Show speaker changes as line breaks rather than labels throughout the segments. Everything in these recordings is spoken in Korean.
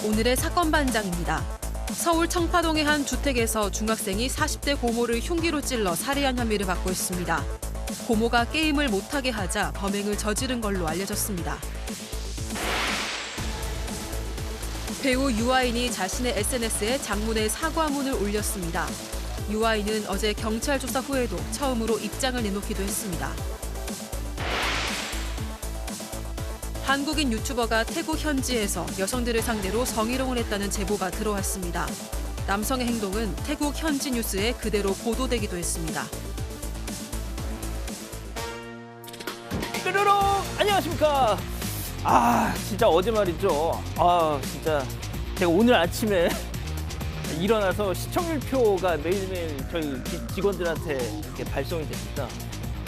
오늘의 사건 반장입니다. 서울 청파동의 한 주택에서 중학생이 40대 고모를 흉기로 찔러 살해한 혐의를 받고 있습니다. 고모가 게임을 못하게 하자 범행을 저지른 걸로 알려졌습니다. 배우 유아인이 자신의 SNS에 장문의 사과문을 올렸습니다. 유아인은 어제 경찰 조사 후에도 처음으로 입장을 내놓기도 했습니다. 한국인 유튜버가 태국 현지에서 여성들을 상대로 성희롱을 했다는 제보가 들어왔습니다. 남성의 행동은 태국 현지 뉴스에 그대로 보도되기도 했습니다.
뾰로롱! 안녕하십니까. 진짜 어제 말이죠. 진짜 제가 오늘 아침에 일어나서 시청률표가 매일매일 저희 직원들한테 이렇게 발송이 됩니다.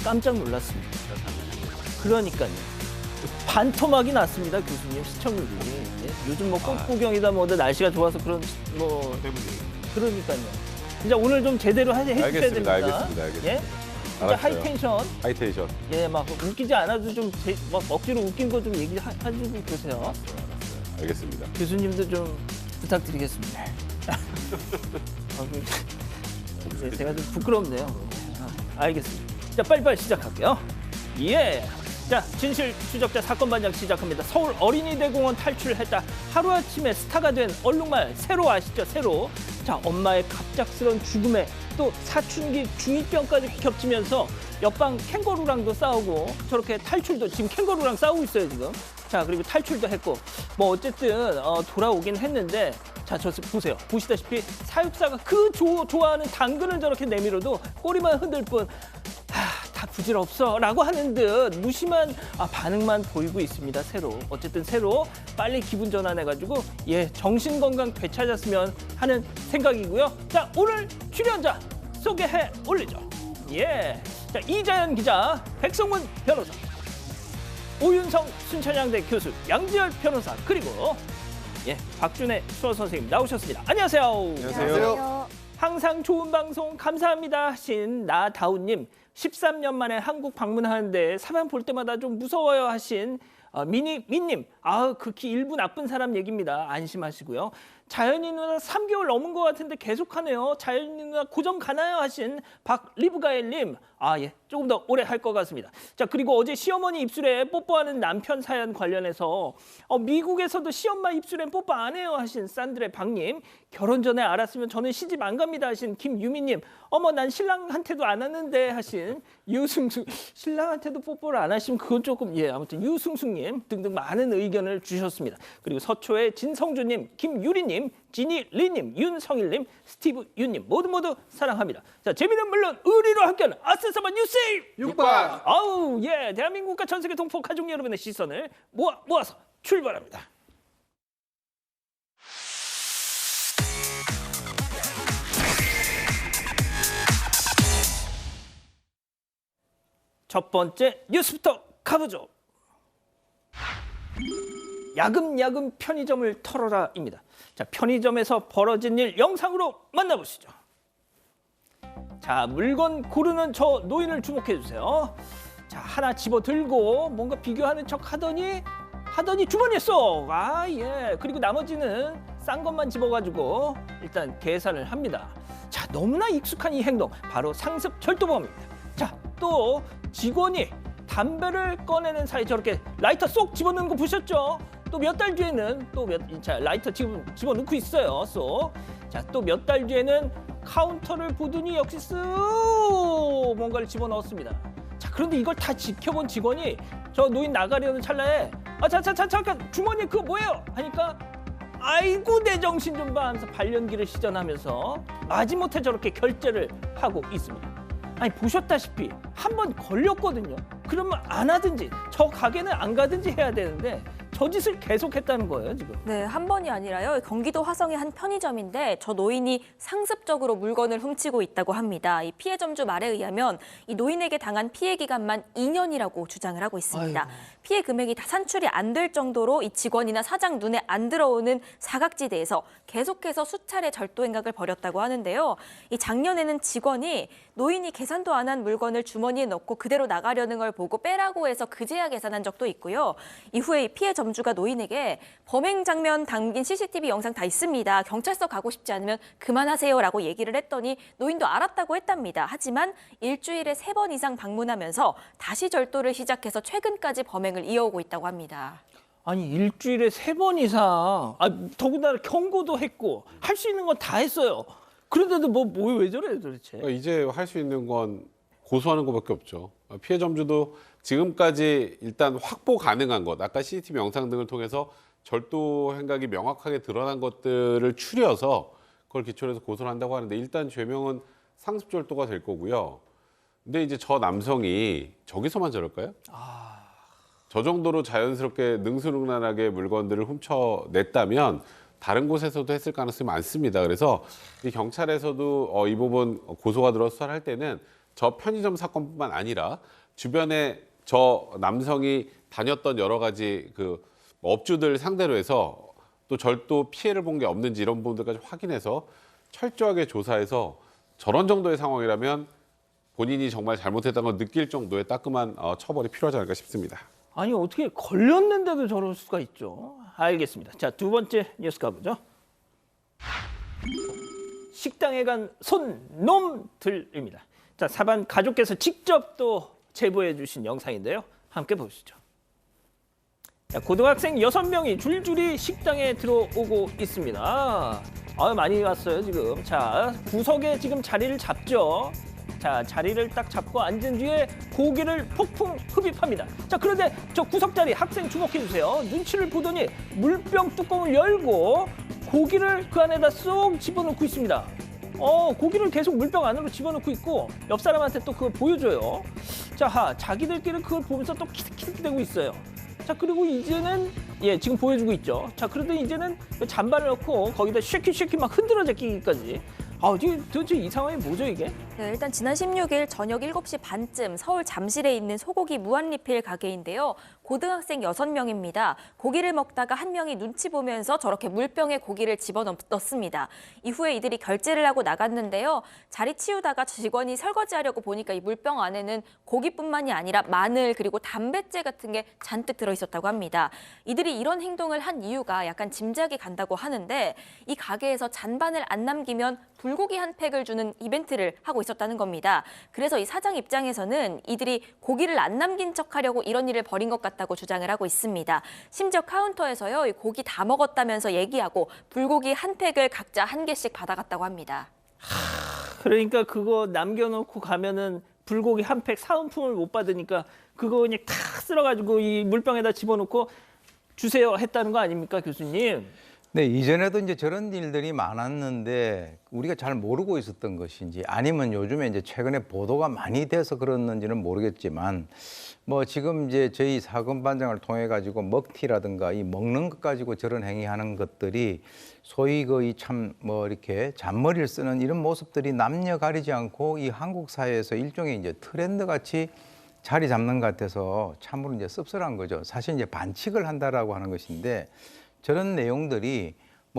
깜짝 놀랐습니다. 그러니까요. 반토막이 났습니다, 교수님. 시청률이. 요즘 뭐 꽃구경이다 뭐다 날씨가 좋아서 그런 뭐 그러니까요. 진짜 오늘 좀 제대로 해주셔야 됩니다.
알겠습니다.
예? 진짜 하이텐션.
하이텐션.
예, 막 웃기지 않아도 좀 막 억지로 웃긴 거 좀 얘기해주고 그러세요.
알겠습니다.
교수님도 좀 부탁드리겠습니다. 제가 좀 부끄럽네요. 알겠습니다. 자, 빨리빨리 시작할게요. 예. 자, 진실 추적자 사건 반장 시작합니다. 서울 어린이대공원 탈출했다. 하루아침에 스타가 된 얼룩말 세로 아시죠? 세로. 자, 엄마의 갑작스런 죽음에 또 사춘기 중2병까지 겹치면서 옆방 캥거루랑도 싸우고 저렇게 탈출도 지금 캥거루랑 싸우고 있어요, 지금. 자, 그리고 탈출도 했고 뭐 어쨌든 돌아오긴 했는데 자, 저 보세요. 보시다시피 사육사가 그 좋아하는 당근을 저렇게 내밀어도 꼬리만 흔들 뿐 다 부질없어 라고 하는 듯 무심한 반응만 보이고 있습니다. 세로. 어쨌든 세로 빨리 기분 전환해가지고 정신건강 되찾았으면 하는 생각이고요. 자, 오늘 출연자 소개해 올리죠. 자, 이자연 기자, 백성문 변호사, 오윤성 순천향대 교수, 양지열 변호사, 그리고 박준혜 수어 선생님 나오셨습니다. 안녕하세요.
안녕하세요.
항상 좋은 방송 감사합니다 하신 나다운님, 13년 만에 한국 방문하는데 사람 볼 때마다 좀 무서워요 하신 미님, 극히 일부 나쁜 사람 얘기입니다. 안심하시고요. 자연이 누나 3개월 넘은 것 같은데 계속하네요. 자연이 누나 고정 가나요 하신 박리브가엘님, 조금 더 오래 할 것 같습니다. 자, 그리고 어제 시어머니 입술에 뽀뽀하는 남편 사연 관련해서 미국에서도 시엄마 입술엔 뽀뽀 안 해요 하신 산드레 박님, 결혼 전에 알았으면 저는 시집 안 갑니다 하신 김유미님, 난 신랑한테도 안 하는데 하신 유승숙, 신랑한테도 뽀뽀를 안 하시면 그건 조금 아무튼 유승숙님 등등 많은 의견을 주셨습니다. 그리고 서초의 진성주님, 김유리님, 지니리님, 윤성일님, 스티브 윤님 모두 사랑합니다. 자, 재미는 물론 의리로 함께하는 아스사바 뉴스
육박.
대한민국과 전 세계 동포 가족 여러분의 시선을 모아서 출발합니다. 첫 번째 뉴스부터 가보죠. 야금야금 편의점을 털어라입니다. 자, 편의점에서 벌어진 일 영상으로 만나보시죠. 자, 물건 고르는 저 노인을 주목해 주세요. 자, 하나 집어 들고 뭔가 비교하는 척 하더니 주머니에 쏙. 그리고 나머지는 싼 것만 집어가지고 일단 계산을 합니다. 자, 너무나 익숙한 이 행동, 바로 상습 절도범입니다. 자, 또 직원이 담배를 꺼내는 사이 저렇게 라이터 쏙 집어넣는 거 보셨죠? 또 몇 달 뒤에는 라이터 집어넣고 있어요. 쏙. 자, 또 몇 달 뒤에는 카운터를 보더니 역시 쓱 뭔가를 집어넣었습니다. 자, 그런데 이걸 다 지켜본 직원이 저 노인 나가려는 찰나에 잠깐 주머니에 그거 뭐예요? 하니까 아이고 내 정신 좀 봐 하면서 발연기를 시전하면서 마지못해 저렇게 결제를 하고 있습니다. 보셨다시피 한 번 걸렸거든요. 그러면 안 하든지 저 가게는 안 가든지 해야 되는데 저 짓을 계속했다는 거예요, 지금.
네, 한 번이 아니라요. 경기도 화성의 한 편의점인데 저 노인이 상습적으로 물건을 훔치고 있다고 합니다. 이 피해 점주 말에 의하면 이 노인에게 당한 피해 기간만 2년이라고 주장을 하고 있습니다.
아이고.
피해 금액이 다 산출이 안 될 정도로 이 직원이나 사장 눈에 안 들어오는 사각지대에서 계속해서 수차례 절도 행각을 벌였다고 하는데요. 이 작년에는 직원이 노인이 계산도 안 한 물건을 주머니에 넣고 그대로 나가려는 걸 보고 빼라고 해서 그제야 계산한 적도 있고요. 이후에 이 피해 점주가 노인에게 범행 장면 담긴 CCTV 영상 다 있습니다. 경찰서 가고 싶지 않으면 그만하세요라고 얘기를 했더니 노인도 알았다고 했답니다. 하지만 일주일에 3번 이상 방문하면서 다시 절도를 시작해서 최근까지 범행을 이어오고 있다고 합니다.
아니 일주일에 3번 이상, 더군다나 경고도 했고 할 수 있는 건 다 했어요. 그런데도 왜 저래요 도대체?
이제 할 수 있는 건 고소하는 것밖에 없죠. 피해 점주도 지금까지 일단 확보 가능한 것, 아까 CCTV 영상 등을 통해서 절도 행각이 명확하게 드러난 것들을 추려서 그걸 기초로 해서 고소를 한다고 하는데 일단 죄명은 상습절도가 될 거고요. 근데 이제 저 남성이 저기서만 저럴까요? 저 정도로 자연스럽게 능수능란하게 물건들을 훔쳐냈다면 다른 곳에서도 했을 가능성이 많습니다. 그래서 이 경찰에서도 이 부분 고소가 들어 수사를 할 때는 저 편의점 사건뿐만 아니라 주변에 저 남성이 다녔던 여러 가지 그 업주들 상대로 해서 또 절도 피해를 본 게 없는지 이런 부분들까지 확인해서 철저하게 조사해서 저런 정도의 상황이라면 본인이 정말 잘못했다는 걸 느낄 정도의 따끔한 처벌이 필요하지 않을까 싶습니다.
아니 어떻게 걸렸는데도 저럴 수가 있죠? 알겠습니다. 자, 두 번째 뉴스 가보죠. 식당에 간 손놈들입니다. 자, 사반 가족께서 직접 또 제보해 주신 영상인데요. 함께 보시죠. 자, 고등학생 6명이 줄줄이 식당에 들어오고 있습니다. 많이 왔어요 지금. 자, 구석에 지금 자리를 잡죠. 자, 자리를 딱 잡고 앉은 뒤에 고기를 폭풍 흡입합니다. 자, 그런데 저 구석 자리 학생 주목해 주세요. 눈치를 보더니 물병 뚜껑을 열고 고기를 그 안에다 쏙 집어넣고 있습니다. 고기를 계속 물병 안으로 집어넣고 있고 옆 사람한테 또 그걸 보여줘요. 자, 자기들끼리 그걸 보면서 또 키득키득대고 있어요. 자, 그리고 이제는 지금 보여주고 있죠. 자, 그런데 이제는 잔반을 넣고 거기다 쉐킷쉐킷 막 흔들어 제끼기까지. 도대체 이 상황이 뭐죠 이게?
네, 일단 지난 16일 저녁 7시 반쯤 서울 잠실에 있는 소고기 무한리필 가게인데요. 고등학생 6명입니다. 고기를 먹다가 한 명이 눈치 보면서 저렇게 물병에 고기를 집어넣습니다. 이후에 이들이 결제를 하고 나갔는데요. 자리 치우다가 직원이 설거지하려고 보니까 이 물병 안에는 고기뿐만이 아니라 마늘 그리고 담뱃재 같은 게 잔뜩 들어있었다고 합니다. 이들이 이런 행동을 한 이유가 약간 짐작이 간다고 하는데 이 가게에서 잔반을 안 남기면 불고기 한 팩을 주는 이벤트를 하고 있었다는 겁니다. 그래서 이 사장 입장에서는 이들이 고기를 안 남긴 척하려고 이런 일을 벌인 것 같다고 주장을 하고 있습니다. 심지어 카운터에서요, 이 고기 다 먹었다면서 얘기하고 불고기 한 팩을 각자 한 개씩 받아갔다고 합니다.
그러니까 그거 남겨놓고 가면은 불고기 한 팩 사은품을 못 받으니까 그거 그냥 탁 쓸어가지고 이 물병에다 집어넣고 주세요 했다는 거 아닙니까, 교수님?
네, 이전에도 이제 저런 일들이 많았는데 우리가 잘 모르고 있었던 것인지 아니면 요즘에 이제 최근에 보도가 많이 돼서 그렇는지는 모르겠지만 지금 이제 저희 사건반장을 통해 가지고 먹튀라든가 이 먹는 것 가지고 저런 행위하는 것들이 소위 이렇게 잔머리를 쓰는 이런 모습들이 남녀 가리지 않고 이 한국 사회에서 일종의 이제 트렌드 같이 자리 잡는 것 같아서 참으로 이제 씁쓸한 거죠. 사실 이제 반칙을 한다라고 하는 것인데 저런 내용들이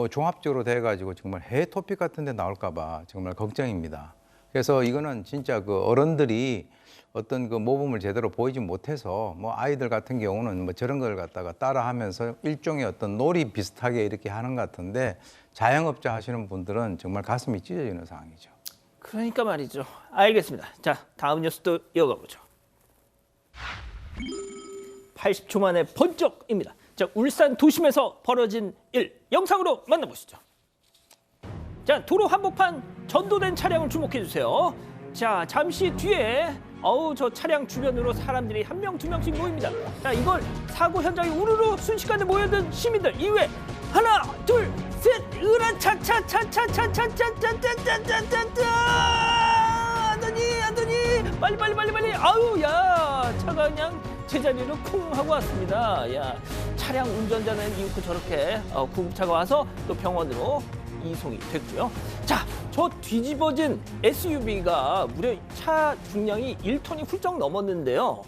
종합적으로 돼가지고 정말 해외 토픽 같은 데 나올까 봐 정말 걱정입니다. 그래서 이거는 진짜 그 어른들이 어떤 그 모범을 제대로 보이지 못해서 아이들 같은 경우는 저런 걸 갖다가 따라하면서 일종의 어떤 놀이 비슷하게 이렇게 하는 것 같은데 자영업자 하시는 분들은 정말 가슴이 찢어지는 상황이죠.
그러니까 말이죠. 알겠습니다. 자, 다음 뉴스도 이어가 보죠. 80초 만에 번쩍입니다. 자, 울산 도심에서 벌어진 일 영상으로 만나보시죠. 자, 도로 한복판 전도된 차량을 주목해 주세요. 자, 잠시 뒤에 저 차량 주변으로 사람들이 1명, 2명씩 모입니다. 자, 이걸 사고 현장에 우르르 순식간에 모여든 시민들 이외에 하나, 둘, 셋, 안더니 빨리 야 차가 그냥 제자리로 쿵 하고 왔습니다. 야, 차량 운전자는 이윽고 저렇게 구급차가 와서 또 병원으로 이송이 됐고요. 자, 저 뒤집어진 SUV가 무려 차 중량이 1톤이 훌쩍 넘었는데요.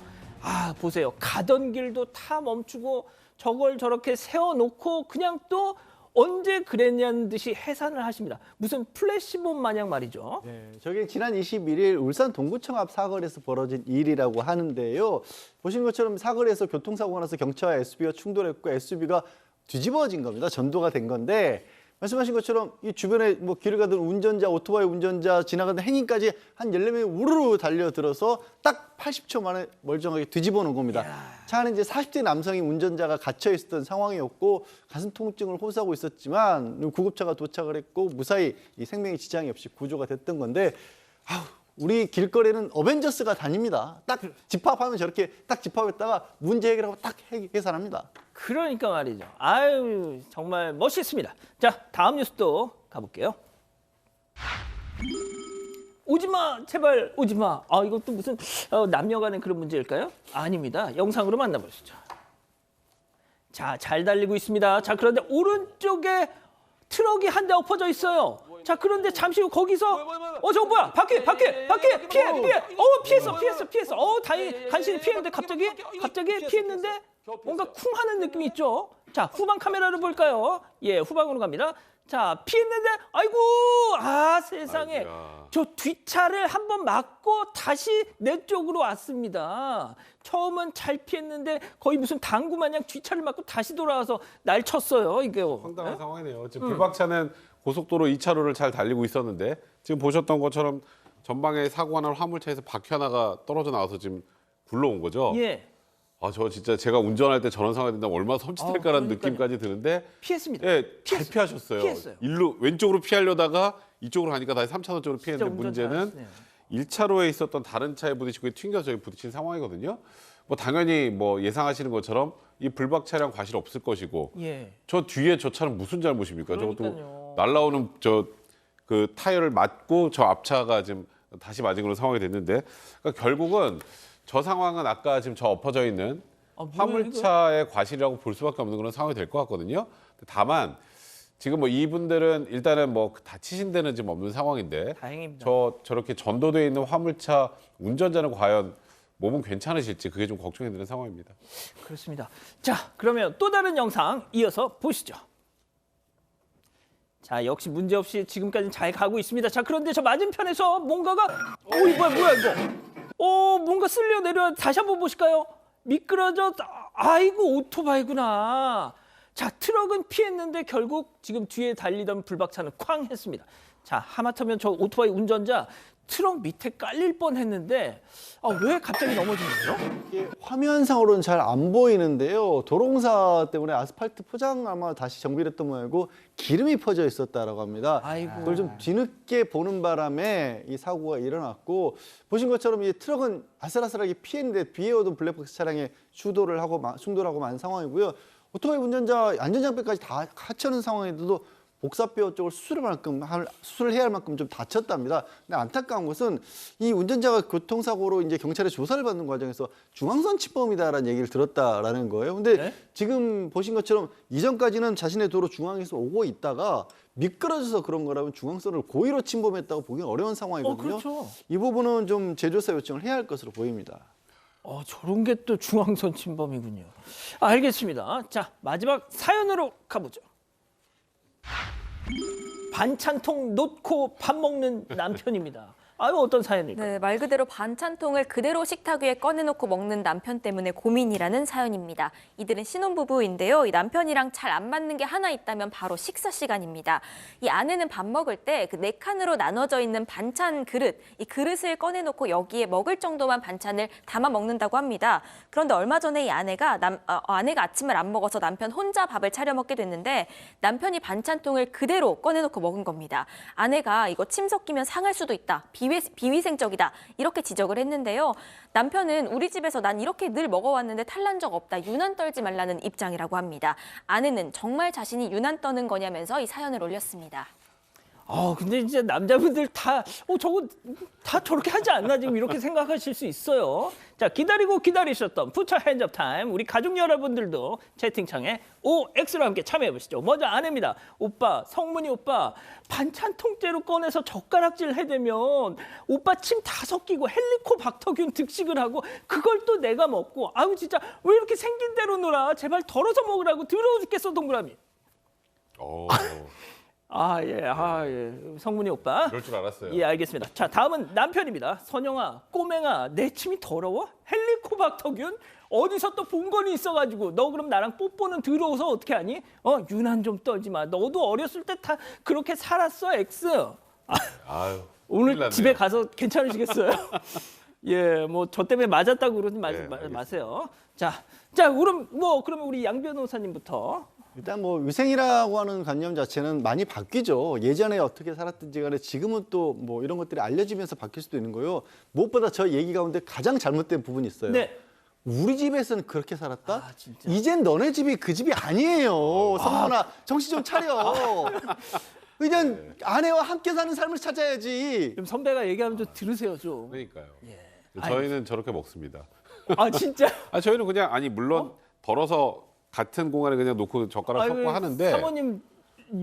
보세요. 가던 길도 다 멈추고 저걸 저렇게 세워놓고 그냥 또 언제 그랬냐는 듯이 해산을 하십니다. 무슨 플래시몹 마냥 말이죠.
네, 저게 지난 21일 울산 동구청 앞 사거리에서 벌어진 일이라고 하는데요. 보신 것처럼 사거리에서 교통사고가 나서 경차와 SUV가 충돌했고 SUV가 뒤집어진 겁니다. 전도가 된 건데 말씀하신 것처럼 이 주변에 뭐 길을 가던 운전자, 오토바이 운전자, 지나가던 행인까지 한 14명이 우르르 달려들어서 딱 80초 만에 멀쩡하게 뒤집어 놓은 겁니다. 차 안에 이제 40대 남성이 운전자가 갇혀 있었던 상황이었고 가슴 통증을 호소하고 있었지만 구급차가 도착을 했고 무사히 이 생명에 지장이 없이 구조가 됐던 건데 우리 길거리는 어벤져스가 다닙니다. 딱 집합하면 저렇게 딱 집합했다가 문제 해결하고 딱 해산합니다.
그러니까 말이죠. 아유, 정말 멋있습니다. 자, 다음 뉴스도 가볼게요. 오지마, 제발 오지마. 아, 이것도 무슨 남녀 간의 그런 문제일까요? 아닙니다. 영상으로 만나보시죠. 자, 잘 달리고 있습니다. 자, 그런데 오른쪽에 트럭이 한 대 엎어져 있어요. 자, 그런데 잠시 후 거기서 저거 뭐야? 바퀴 피해. 피했어. 다행히 간신히 피했는데 갑자기 피했는데 뭔가 쿵 하는 느낌이 있죠. 자, 후방 카메라를 볼까요? 예, 후방으로 갑니다. 자, 피했는데 아이고, 세상에.
아이고야.
저 뒷차를 한번 맞고 다시 내 쪽으로 왔습니다. 처음은 잘 피했는데 거의 무슨 당구 마냥 뒷차를 맞고 다시 돌아와서 날 쳤어요. 이게요.
황당한 상황이네요. 지금 불박차는 고속도로 2차로를 잘 달리고 있었는데 지금 보셨던 것처럼 전방에 사고가 난 화물차에서 바퀴 하나가 떨어져 나와서 지금 굴러온 거죠.
예,
저 진짜 제가 운전할 때 저런 상황이 된다면 얼마나 섬찟할까라는
그러니까요.
느낌까지 드는데
피했습니다.
예, 잘 피하셨어요.
피했어요.
일로 왼쪽으로 피하려다가 이쪽으로 가니까 다시 3차선 쪽으로 피했는데
운전
문제는
잘하시네요.
1차로에 있었던 다른 차에 부딪히고 튕겨서 저기 부딪힌 상황이거든요. 뭐 당연히 뭐 예상하시는 것처럼 이 불박 차량 과실 없을 것이고
예.
저 뒤에 저 차는 무슨 잘못입니까?
그러니까요.
저것도 날라오는 그 타이어를 맞고 저 앞차가 지금 다시 맞은 그런 상황이 됐는데 그러니까 결국은 저 상황은 아까 지금 저 엎어져 있는
뭐야,
화물차의 과실이라고 볼 수밖에 없는 그런 상황이 될 것 같거든요. 다만 지금 뭐 이분들은 일단은 뭐 다치신 데는 지금 없는 상황인데
다행입니다.
저렇게 전도돼 있는 화물차 운전자는 과연 몸은 괜찮으실지 그게 좀 걱정이 되는 상황입니다.
그렇습니다. 자, 그러면 또 다른 영상 이어서 보시죠. 자, 역시 문제없이 지금까지는 잘 가고 있습니다. 자, 그런데 저 맞은편에서 뭔가가 뭐야 이거? 뭔가 쓸려 내려 다시 한번 보실까요? 미끄러져. 아이고, 오토바이구나. 자, 트럭은 피했는데 결국 지금 뒤에 달리던 불박차는 쾅 했습니다. 자, 하마터면 저 오토바이 운전자 트럭 밑에 깔릴 뻔했는데 왜 갑자기 넘어진 거죠?
이게 화면상으로는 잘 안 보이는데요. 도로공사 때문에 아스팔트 포장 아마 다시 정비를 했던 모양이고 기름이 퍼져 있었다라고 합니다.
아이고.
그걸 좀 뒤늦게 보는 바람에 이 사고가 일어났고 보신 것처럼 이 트럭은 아슬아슬하게 피했는데 뒤에 오던 블랙박스 차량에 충돌을 하고 만 상황이고요. 오토바이 운전자 안전장비까지 다 갖춰놓은 상황인데도 복사뼈 쪽을 수술을 해야 할 만큼 좀 다쳤답니다. 근데 안타까운 것은 이 운전자가 교통사고로 이제 경찰에 조사를 받는 과정에서 중앙선 침범이다라는 얘기를 들었다라는 거예요. 근데
네?
지금 보신 것처럼 이전까지는 자신의 도로 중앙에서 오고 있다가 미끄러져서 그런 거라면 중앙선을 고의로 침범했다고 보기 어려운 상황이거든요.
그렇죠.
이 부분은 좀 재조사 요청을 해야 할 것으로 보입니다.
저런 게 또 중앙선 침범이군요. 알겠습니다. 자, 마지막 사연으로 가보죠. 반찬통 놓고 밥 먹는 남편입니다. 어떤 사연일까요?
네, 말 그대로 반찬통을 그대로 식탁 위에 꺼내놓고 먹는 남편 때문에 고민이라는 사연입니다. 이들은 신혼부부인데요. 이 남편이랑 잘 안 맞는 게 하나 있다면 바로 식사 시간입니다. 이 아내는 밥 먹을 때 그 4칸으로 나눠져 있는 반찬 그릇, 이 그릇을 꺼내놓고 여기에 먹을 정도만 반찬을 담아 먹는다고 합니다. 그런데 얼마 전에 이 아내가 아침을 안 먹어서 남편 혼자 밥을 차려 먹게 됐는데 남편이 반찬통을 그대로 꺼내놓고 먹은 겁니다. 아내가 이거 침 섞이면 상할 수도 있다. 비위생적이다 이렇게 지적을 했는데요. 남편은 우리 집에서 난 이렇게 늘 먹어왔는데 탈난 적 없다. 유난 떨지 말라는 입장이라고 합니다. 아내는 정말 자신이 유난 떠는 거냐면서 이 사연을 올렸습니다.
근데 이제 남자분들 다 저거 다 저렇게 하지 않나 지금 이렇게 생각하실 수 있어요. 자, 기다리셨던 Put your hands up time. 우리 가족 여러분들도 채팅창에 OX로 함께 참여해 보시죠. 먼저 아내입니다. 오빠, 성문이 오빠, 반찬 통째로 꺼내서 젓가락질 해대면 오빠 침 다 섞이고 헬리코박터균 득식을 하고 그걸 또 내가 먹고 진짜 왜 이렇게 생긴 대로 놀아. 제발 덜어서 먹으라고 더러워 죽겠어 동그라미. 예. 성문이 오빠.
그럴 줄 알았어요.
예, 알겠습니다. 자, 다음은 남편입니다. 선영아, 꼬맹아, 내 침이 더러워? 헬리코박터균? 어디서 또 본 거니 있어가지고 너 그럼 나랑 뽀뽀는 들어오서 어떻게 하니? 유난 좀 떨지 마. 너도 어렸을 때 다 그렇게 살았어, 엑스.
아유, 큰일
오늘
났네요.
집에 가서 괜찮으시겠어요? 예, 뭐 저 때문에 맞았다고 그러지
알겠습니다.
마세요. 자, 그러면 우리 양 변호사님부터.
일단 뭐 위생이라고 하는 관념 자체는 많이 바뀌죠. 예전에 어떻게 살았든지 간에 지금은 또 뭐 이런 것들이 알려지면서 바뀔 수도 있는 거예요. 무엇보다 저 얘기 가운데 가장 잘못된 부분이 있어요.
네.
우리 집에서는 그렇게 살았다?
아, 진짜.
이젠 너네 집이 그 집이 아니에요. 성문아, 정신 좀 차려. 그냥 아내와 함께 사는 삶을 찾아야지.
좀 선배가 얘기하면 좀 들으세요, 좀.
그러니까요.
예.
저희는 저렇게 먹습니다.
아, 진짜.
저희는 그냥 물론 덜어서 같은 공간에 그냥 놓고 젓가락 섞고 하는데
사모님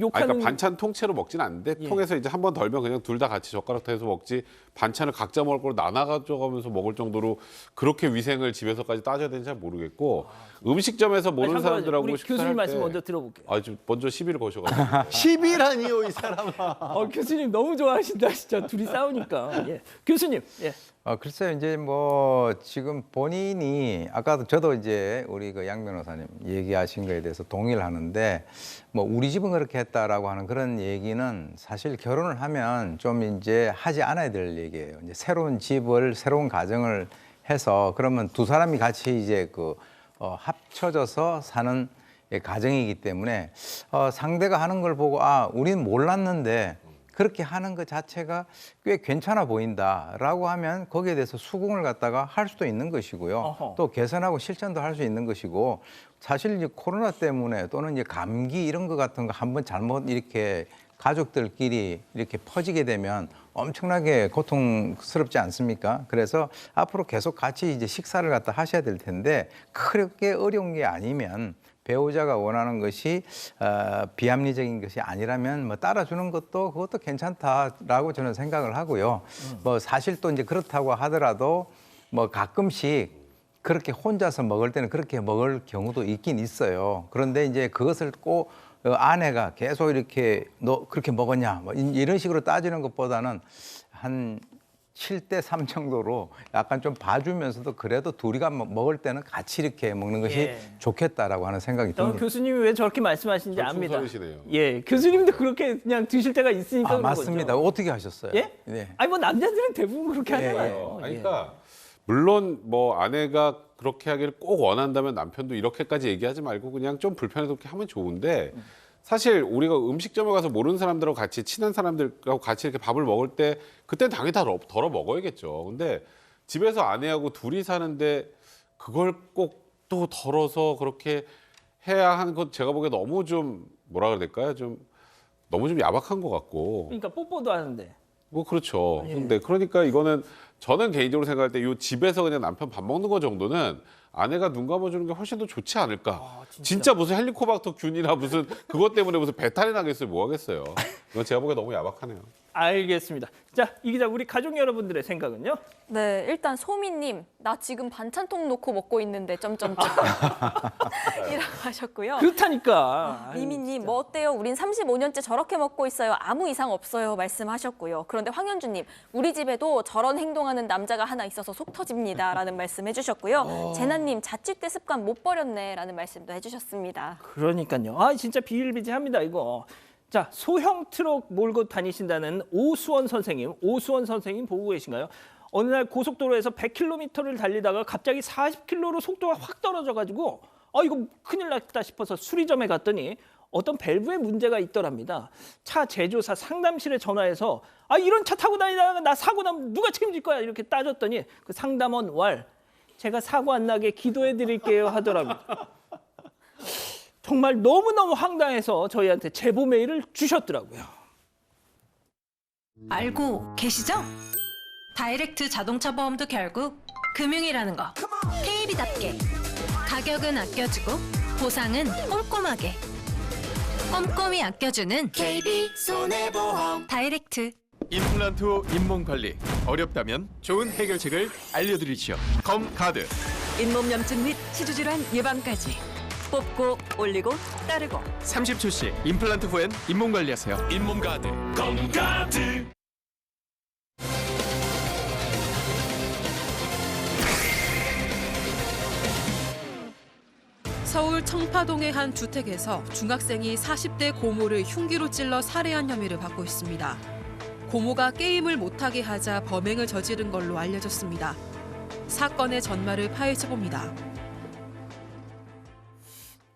욕하는
그러니까 반찬 통째로 먹진 않는데
예.
통에서 이제 한 번 덜면 그냥 둘 다 같이 젓가락 대서 먹지 반찬을 각자 먹을 걸 나눠가면서 먹을 정도로 그렇게 위생을 집에서까지 따져야 되는지 잘 모르겠고 음식점에서 모르는 사람들하고
우리
식사할
교수님
때
말씀 먼저 들어볼게요.
좀 먼저 시비를 거셔가지고
10이라니요, 이 사람아.
교수님 너무 좋아하신다, 진짜 둘이 싸우니까. 예. 교수님, 예.
글쎄요, 이제 뭐 지금 본인이 아까도 저도 이제 우리 그 양 변호사님 얘기하신 거에 대해서 동의를 하는데 뭐 우리 집은 그렇게 했다라고 하는 그런 얘기는 사실 결혼을 하면 좀 이제 하지 않아야 될 얘기예요. 이제 새로운 집을 새로운 가정을 해서 그러면 두 사람이 같이 이제 합쳐져서 사는 가정이기 때문에 상대가 하는 걸 보고 우리는 몰랐는데 그렇게 하는 것 자체가 꽤 괜찮아 보인다라고 하면 거기에 대해서 수긍을 갖다가 할 수도 있는 것이고요.
어허.
또 개선하고 실천도 할 수 있는 것이고 사실 이제 코로나 때문에 또는 이제 감기 이런 것 같은 거 한번 잘못 이렇게 가족들끼리 이렇게 퍼지게 되면 엄청나게 고통스럽지 않습니까? 그래서 앞으로 계속 같이 이제 식사를 갖다 하셔야 될 텐데 그렇게 어려운 게 아니면 배우자가 원하는 것이 비합리적인 것이 아니라면 뭐 따라주는 그것도 괜찮다라고 저는 생각을 하고요. 뭐 사실 또 이제 그렇다고 하더라도 뭐 가끔씩 그렇게 혼자서 먹을 때는 그렇게 먹을 경우도 있긴 있어요. 그런데 이제 그것을 꼭 아내가 계속 이렇게 너 그렇게 먹었냐 뭐 이런 식으로 따지는 것보다는 한 7대3 정도로 약간 좀 봐주면서도 그래도 둘이가 먹을 때는 같이 이렇게 먹는 것이
예.
좋겠다라고 하는 생각이 듭니다.
교수님이 왜 저렇게 말씀하시는지 압니다.
절충설이시네요.
예, 교수님도 그렇게 그냥 드실 때가 있으니까 그런
맞습니다.
거죠.
어떻게 하셨어요?
예?
네.
아니 뭐 남자들은 대부분 그렇게
예,
하잖아요.
그러니까 물론 뭐 아내가 그렇게 하기를 꼭 원한다면 남편도 이렇게까지 얘기하지 말고 그냥 좀 불편해도 그렇게 하면 좋은데 사실 우리가 음식점에 가서 모르는 사람들하고 같이 친한 사람들하고 같이 이렇게 밥을 먹을 때 그때는 당연히 다 덜어 먹어야겠죠. 근데 집에서 아내하고 둘이 사는데 그걸 꼭 또 덜어서 그렇게 해야 하는 것 제가 보기에 너무 좀 뭐라 그래야 될까요? 좀 너무 좀 야박한 것 같고.
그러니까 뽀뽀도 하는데.
뭐 그렇죠.
예.
근데 그러니까 이거는 저는 개인적으로 생각할 때 이 집에서 그냥 남편 밥 먹는 거 정도는 아내가 눈 감아주는 게 훨씬 더 좋지 않을까. 진짜 무슨 헬리코박터 균이나 무슨 그것 때문에 무슨 배탈이 나겠어요. 뭐 하겠어요. 이건 제가 보기에 너무 야박하네요.
알겠습니다. 자, 이 기자 우리 가족 여러분들의 생각은요?
네, 일단 소미님, 나 지금 반찬통 놓고 먹고 있는데 점점점 이라고 하셨고요.
그렇다니까.
미미님, 뭐 어때요? 우린 35년째 저렇게 먹고 있어요. 아무 이상 없어요. 말씀하셨고요. 그런데 황현주님, 우리 집에도 저런 행동하는 남자가 하나 있어서 속 터집니다라는 말씀 해주셨고요. 재나님, 자취때 습관 못 버렸네라는 말씀도 해주셨습니다.
그러니까요. 진짜 비일비재합니다 이거. 자, 소형 트럭 몰고 다니신다는 오수원 선생님 보고 계신가요? 어느 날 고속도로에서 100km를 달리다가 갑자기 40km로 속도가 확 떨어져가지고 이거 큰일 났다 싶어서 수리점에 갔더니 어떤 밸브에 문제가 있더랍니다. 차 제조사 상담실에 전화해서 이런 차 타고 다니다가 나 사고 나면 누가 책임질 거야 이렇게 따졌더니 그 상담원 제가 사고 안 나게 기도해 드릴게요 하더라고요. 정말 너무너무 황당해서 저희한테 제보 메일을 주셨더라고요.
알고 계시죠? 다이렉트 자동차 보험도 결국 금융이라는 거. KB답게 가격은 아껴주고 보상은 꼼꼼하게 꼼꼼히 아껴주는 KB손해보험 다이렉트.
임플란트 후 잇몸 관리 어렵다면 좋은 해결책을 알려드리죠. 검카드.
잇몸 염증 및 치주질환 예방까지
뽑고 올리고 따르고
30초씩 임플란트 후엔 잇몸 관리하세요. 잇몸 가드. 건가드.
서울 청파동의 한 주택에서 중학생이 40대 고모를 흉기로 찔러 살해한 혐의를 받고 있습니다. 고모가 게임을 못하게 하자 범행을 저지른 걸로 알려졌습니다. 사건의 전말을 파헤쳐봅니다.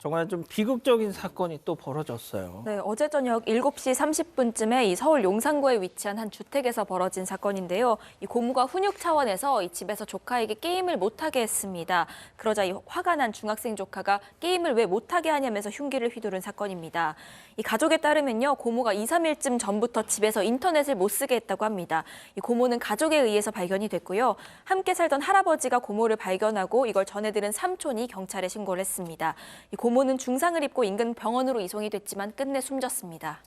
정말 좀 비극적인 사건이 또 벌어졌어요.
네, 어제 저녁 7시 30분쯤에 이 서울 용산구에 위치한 한 주택에서 벌어진 사건인데요. 이 고모가 훈육 차원에서 이 집에서 조카에게 게임을 못하게 했습니다. 그러자 이 화가 난 중학생 조카가 게임을 왜 못하게 하냐면서 흉기를 휘두른 사건입니다. 이 가족에 따르면요, 고모가 2, 3일쯤 전부터 집에서 인터넷을 못 쓰게 했다고 합니다. 이 고모는 가족에 의해서 발견이 됐고요. 함께 살던 할아버지가 고모를 발견하고 이걸 전해들은 삼촌이 경찰에 신고를 했습니다. 이 고모는 중상을 입고 인근 병원으로 이송이 됐지만 끝내 숨졌습니다.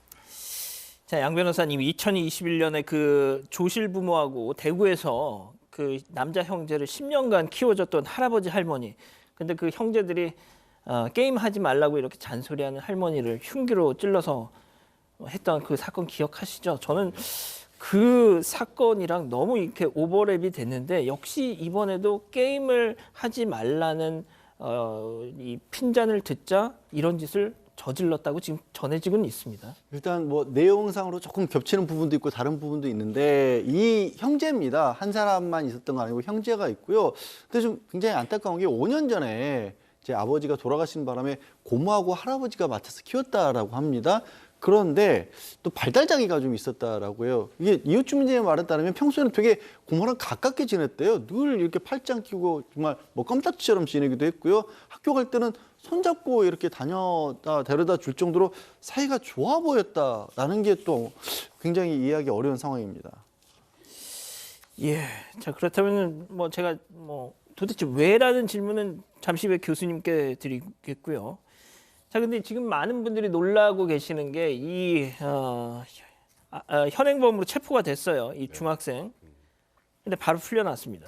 자, 양 변호사님, 2021년에 그 조실 부모하고 대구에서 그 남자 형제를 10년간 키워줬던 할아버지 할머니. 근데 그 형제들이 게임 하지 말라고 이렇게 잔소리하는 할머니를 흉기로 찔러서 했던 그 사건 기억하시죠? 저는 그 사건이랑 너무 이렇게 오버랩이 됐는데 역시 이번에도 게임을 하지 말라는 이 핀잔을 듣자 이런 짓을 저질렀다고 지금 전해지고는 있습니다.
일단 뭐 내용상으로 조금 겹치는 부분도 있고 다른 부분도 있는데 이 형제입니다. 한 사람만 있었던 거 아니고 형제가 있고요. 근데 좀 굉장히 안타까운 게 5년 전에 제 아버지가 돌아가신 바람에 고모하고 할아버지가 맡아서 키웠다라고 합니다. 그런데 또 발달장애가 좀 있었다라고 해요. 이게 이웃 주민들의 말에 따르면 평소에는 되게 고모랑 가깝게 지냈대요. 늘 이렇게 팔짱 끼고 정말 뭐 껌딱지처럼 지내기도 했고요. 학교 갈 때는 손잡고 이렇게 데려다 줄 정도로 사이가 좋아 보였다라는 게 또 굉장히 이해하기 어려운 상황입니다.
예, 자 그렇다면 뭐 제가 뭐 도대체 왜라는 질문은 잠시 후에 교수님께 드리겠고요. 자, 근데 지금 많은 분들이 놀라고 계시는 게 이 현행범으로 체포가 됐어요. 이 중학생. 근데 바로 풀려났습니다.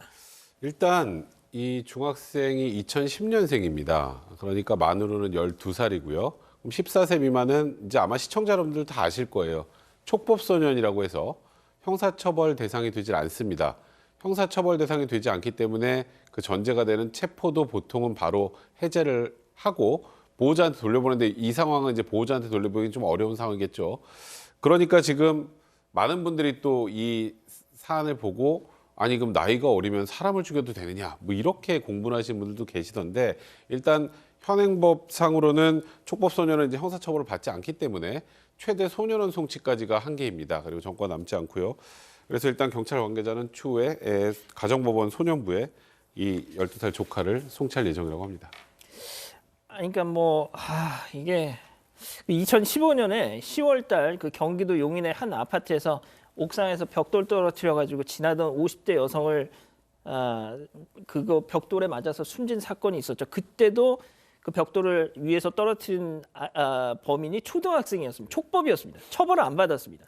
일단 이 중학생이 2010년생입니다. 그러니까 만으로는 12살이고요. 그럼 14세 미만은 이제 아마 시청자 여러분들 다 아실 거예요. 촉법소년이라고 해서 형사처벌 대상이 되질 않습니다. 형사처벌 대상이 되지 않기 때문에 그 전제가 되는 체포도 보통은 바로 해제를 하고 보호자한테 돌려보는데 이 상황은 이제 보호자한테 돌려보기 좀 어려운 상황이겠죠. 그러니까 지금 많은 분들이 또 이 사안을 보고 아니 그럼 나이가 어리면 사람을 죽여도 되느냐 뭐 이렇게 공분하시는 분들도 계시던데 일단 현행법상으로는 촉법소년은 이제 형사처벌을 받지 않기 때문에 최대 소년원 송치까지가 한계입니다. 그리고 전과 남지 않고요. 그래서 일단 경찰 관계자는 추후에 가정법원 소년부에 이 12살 조카를 송치할 예정이라고 합니다.
그러니까 이게 2015년에 10월달 그 경기도 용인의 한 아파트에서 옥상에서 벽돌 떨어뜨려가지고 지나던 50대 여성을 그거 벽돌에 맞아서 숨진 사건이 있었죠. 그때도 그 벽돌을 위에서 떨어뜨린 범인이 초등학생이었습니다. 촉법이었습니다. 처벌을 안 받았습니다.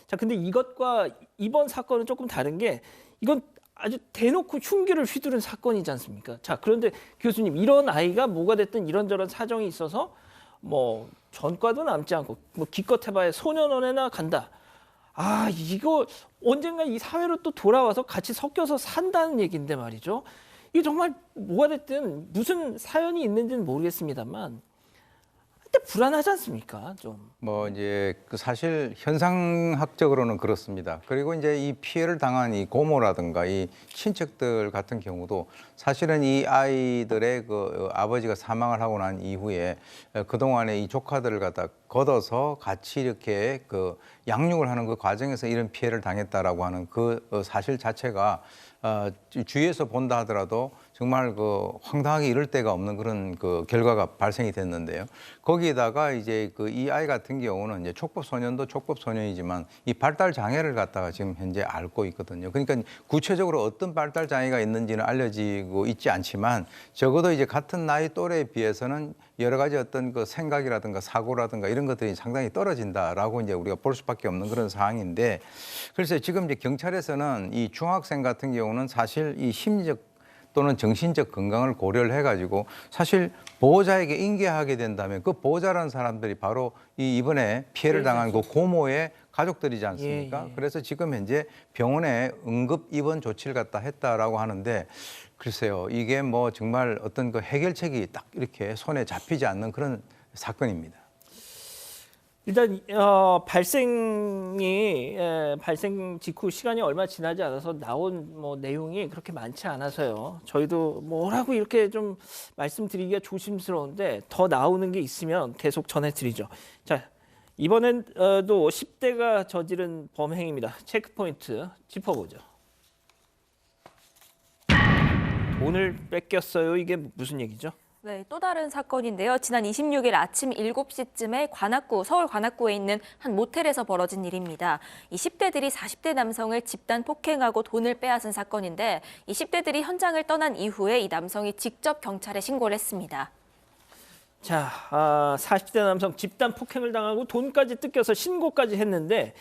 자, 근데 이것과 이번 사건은 조금 다른 게 이건 아주 대놓고 흉기를 휘두른 사건이지 않습니까? 자, 그런데 교수님 이런 아이가 뭐가 됐든 이런저런 사정이 있어서 뭐 전과도 남지 않고 뭐 기껏 해봐야 소년원에나 간다. 이거 언젠가 이 사회로 또 돌아와서 같이 섞여서 산다는 얘기인데 말이죠. 이게 정말 뭐가 됐든 무슨 사연이 있는지는 모르겠습니다만 근데 불안하지 않습니까? 좀.
뭐 이제 그 사실 현상학적으로는 그렇습니다. 그리고 이제 이 피해를 당한 이 고모라든가 이 친척들 같은 경우도 사실은 이 아이들의 그 아버지가 사망을 하고 난 이후에 그동안에 이 조카들을 갖다 걷어서 같이 이렇게 그 양육을 하는 그 과정에서 이런 피해를 당했다라고 하는 그 사실 자체가 주위에서 본다 하더라도 정말 그 황당하게 이럴 데가 없는 그런 그 결과가 발생이 됐는데요. 거기에다가 이제 그 이 아이 같은 경우는 이제 촉법소년도 촉법소년이지만 이 발달 장애를 갖다가 지금 현재 앓고 있거든요. 그러니까 구체적으로 어떤 발달 장애가 있는지는 알려지고 있지 않지만 적어도 이제 같은 나이 또래에 비해서는 여러 가지 어떤 그 생각이라든가 사고라든가 이런 것들이 상당히 떨어진다라고 이제 우리가 볼 수밖에 없는 그런 상황인데, 그래서 지금 이제 경찰에서는 이 중학생 같은 경우는 사실 이 심리적 또는 정신적 건강을 고려를 해가지고 사실 보호자에게 인계하게 된다면 그 보호자라는 사람들이 바로 이번에 피해를 당한 그 고모의 가족들이지 않습니까? 그래서 지금 현재 병원에 응급 입원 조치를 갖다 했다라고 하는데 글쎄요, 이게 뭐 정말 어떤 그 해결책이 딱 이렇게 손에 잡히지 않는 그런 사건입니다.
일단 발생 직후 시간이 얼마 지나지 않아서 나온 뭐 내용이 그렇게 많지 않아서요. 저희도 뭐라고 이렇게 좀 말씀드리기가 조심스러운데 더 나오는 게 있으면 계속 전해드리죠. 자, 이번엔 또 10대가 저지른 범행입니다. 체크포인트 짚어보죠. 돈을 뺏겼어요. 이게 무슨 얘기죠?
네, 또 다른 사건인데요. 지난 26일 아침 7시쯤에 서울 관악구에 있는 한 모텔에서 벌어진 일입니다. 이 10대들이 40대 남성을 집단 폭행하고 돈을 빼앗은 사건인데 이 10대들이 현장을 떠난 이후에 이 남성이 직접 경찰에 신고를 했습니다.
자, 40대 남성 집단 폭행을 당하고 돈까지 뜯겨서 신고까지 했는데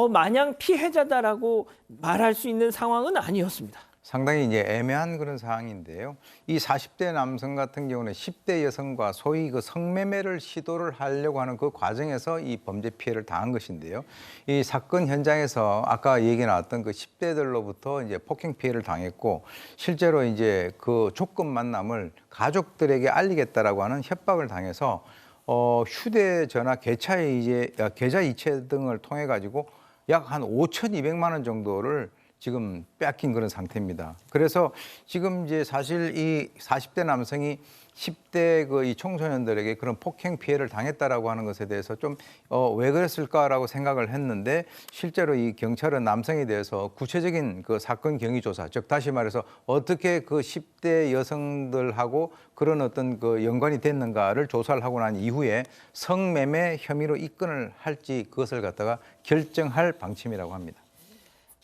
마냥 피해자다라고 말할 수 있는 상황은 아니었습니다.
상당히 이제 애매한 그런 상황인데요. 이 40대 남성 같은 경우는 10대 여성과 소위 그 성매매를 시도를 하려고 하는 그 과정에서 이 범죄 피해를 당한 것인데요. 이 사건 현장에서 아까 얘기 나왔던 그 10대들로부터 이제 폭행 피해를 당했고 실제로 이제 그 조건 만남을 가족들에게 알리겠다라고 하는 협박을 당해서 휴대전화 계좌 이체 등을 통해 가지고 약 한 5,200만 원 정도를 지금 뺏긴 그런 상태입니다. 그래서 지금 이제 사실 이 40대 남성이 10대 이 청소년들에게 그런 폭행 피해를 당했다라고 하는 것에 대해서 좀 왜 그랬을까라고 생각을 했는데 실제로 이 경찰은 남성에 대해서 구체적인 그 사건 경위 조사, 즉 다시 말해서 어떻게 그 10대 여성들하고 그런 어떤 그 연관이 됐는가를 조사를 하고 난 이후에 성매매 혐의로 입건을 할지 그것을 갖다가 결정할 방침이라고 합니다.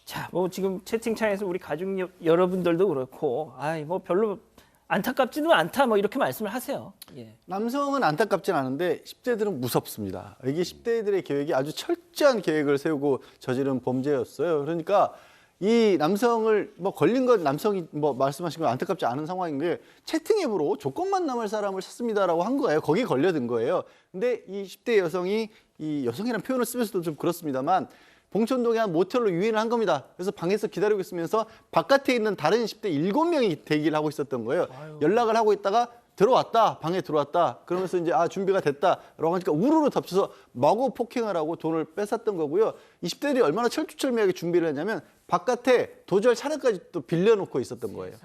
자, 뭐 지금 채팅창에서 우리 가족 여러분들도 그렇고, 뭐 별로 안타깝지는 않다, 뭐 이렇게 말씀을 하세요. 예.
남성은 안타깝진 않은데 10대들은 무섭습니다. 이게 10대들의 계획이 아주 철저한 계획을 세우고 저지른 범죄였어요. 그러니까 이 남성을 뭐 걸린 건 남성이 뭐 말씀하신 건 안타깝지 않은 상황인 게 채팅 앱으로 조건만 남을 사람을 찾습니다라고 한 거예요. 거기에 걸려든 거예요. 근데 이 10대 여성이 이 여성이라는 표현을 쓰면서도 좀 그렇습니다만 봉천동의 한 모텔로 유인을 한 겁니다. 그래서 방에서 기다리고 있으면서 바깥에 있는 다른 10대 7명이 대기를 하고 있었던 거예요. 연락을 하고 있다가 들어왔다, 방에 들어왔다. 그러면서 이제 준비가 됐다라고 하니까 우르르 덮쳐서 마구 폭행을 하고 돈을 뺏었던 거고요. 20대들이 얼마나 철두철미하게 준비를 했냐면 바깥에 도주할 차량까지 또 빌려놓고 있었던 거예요.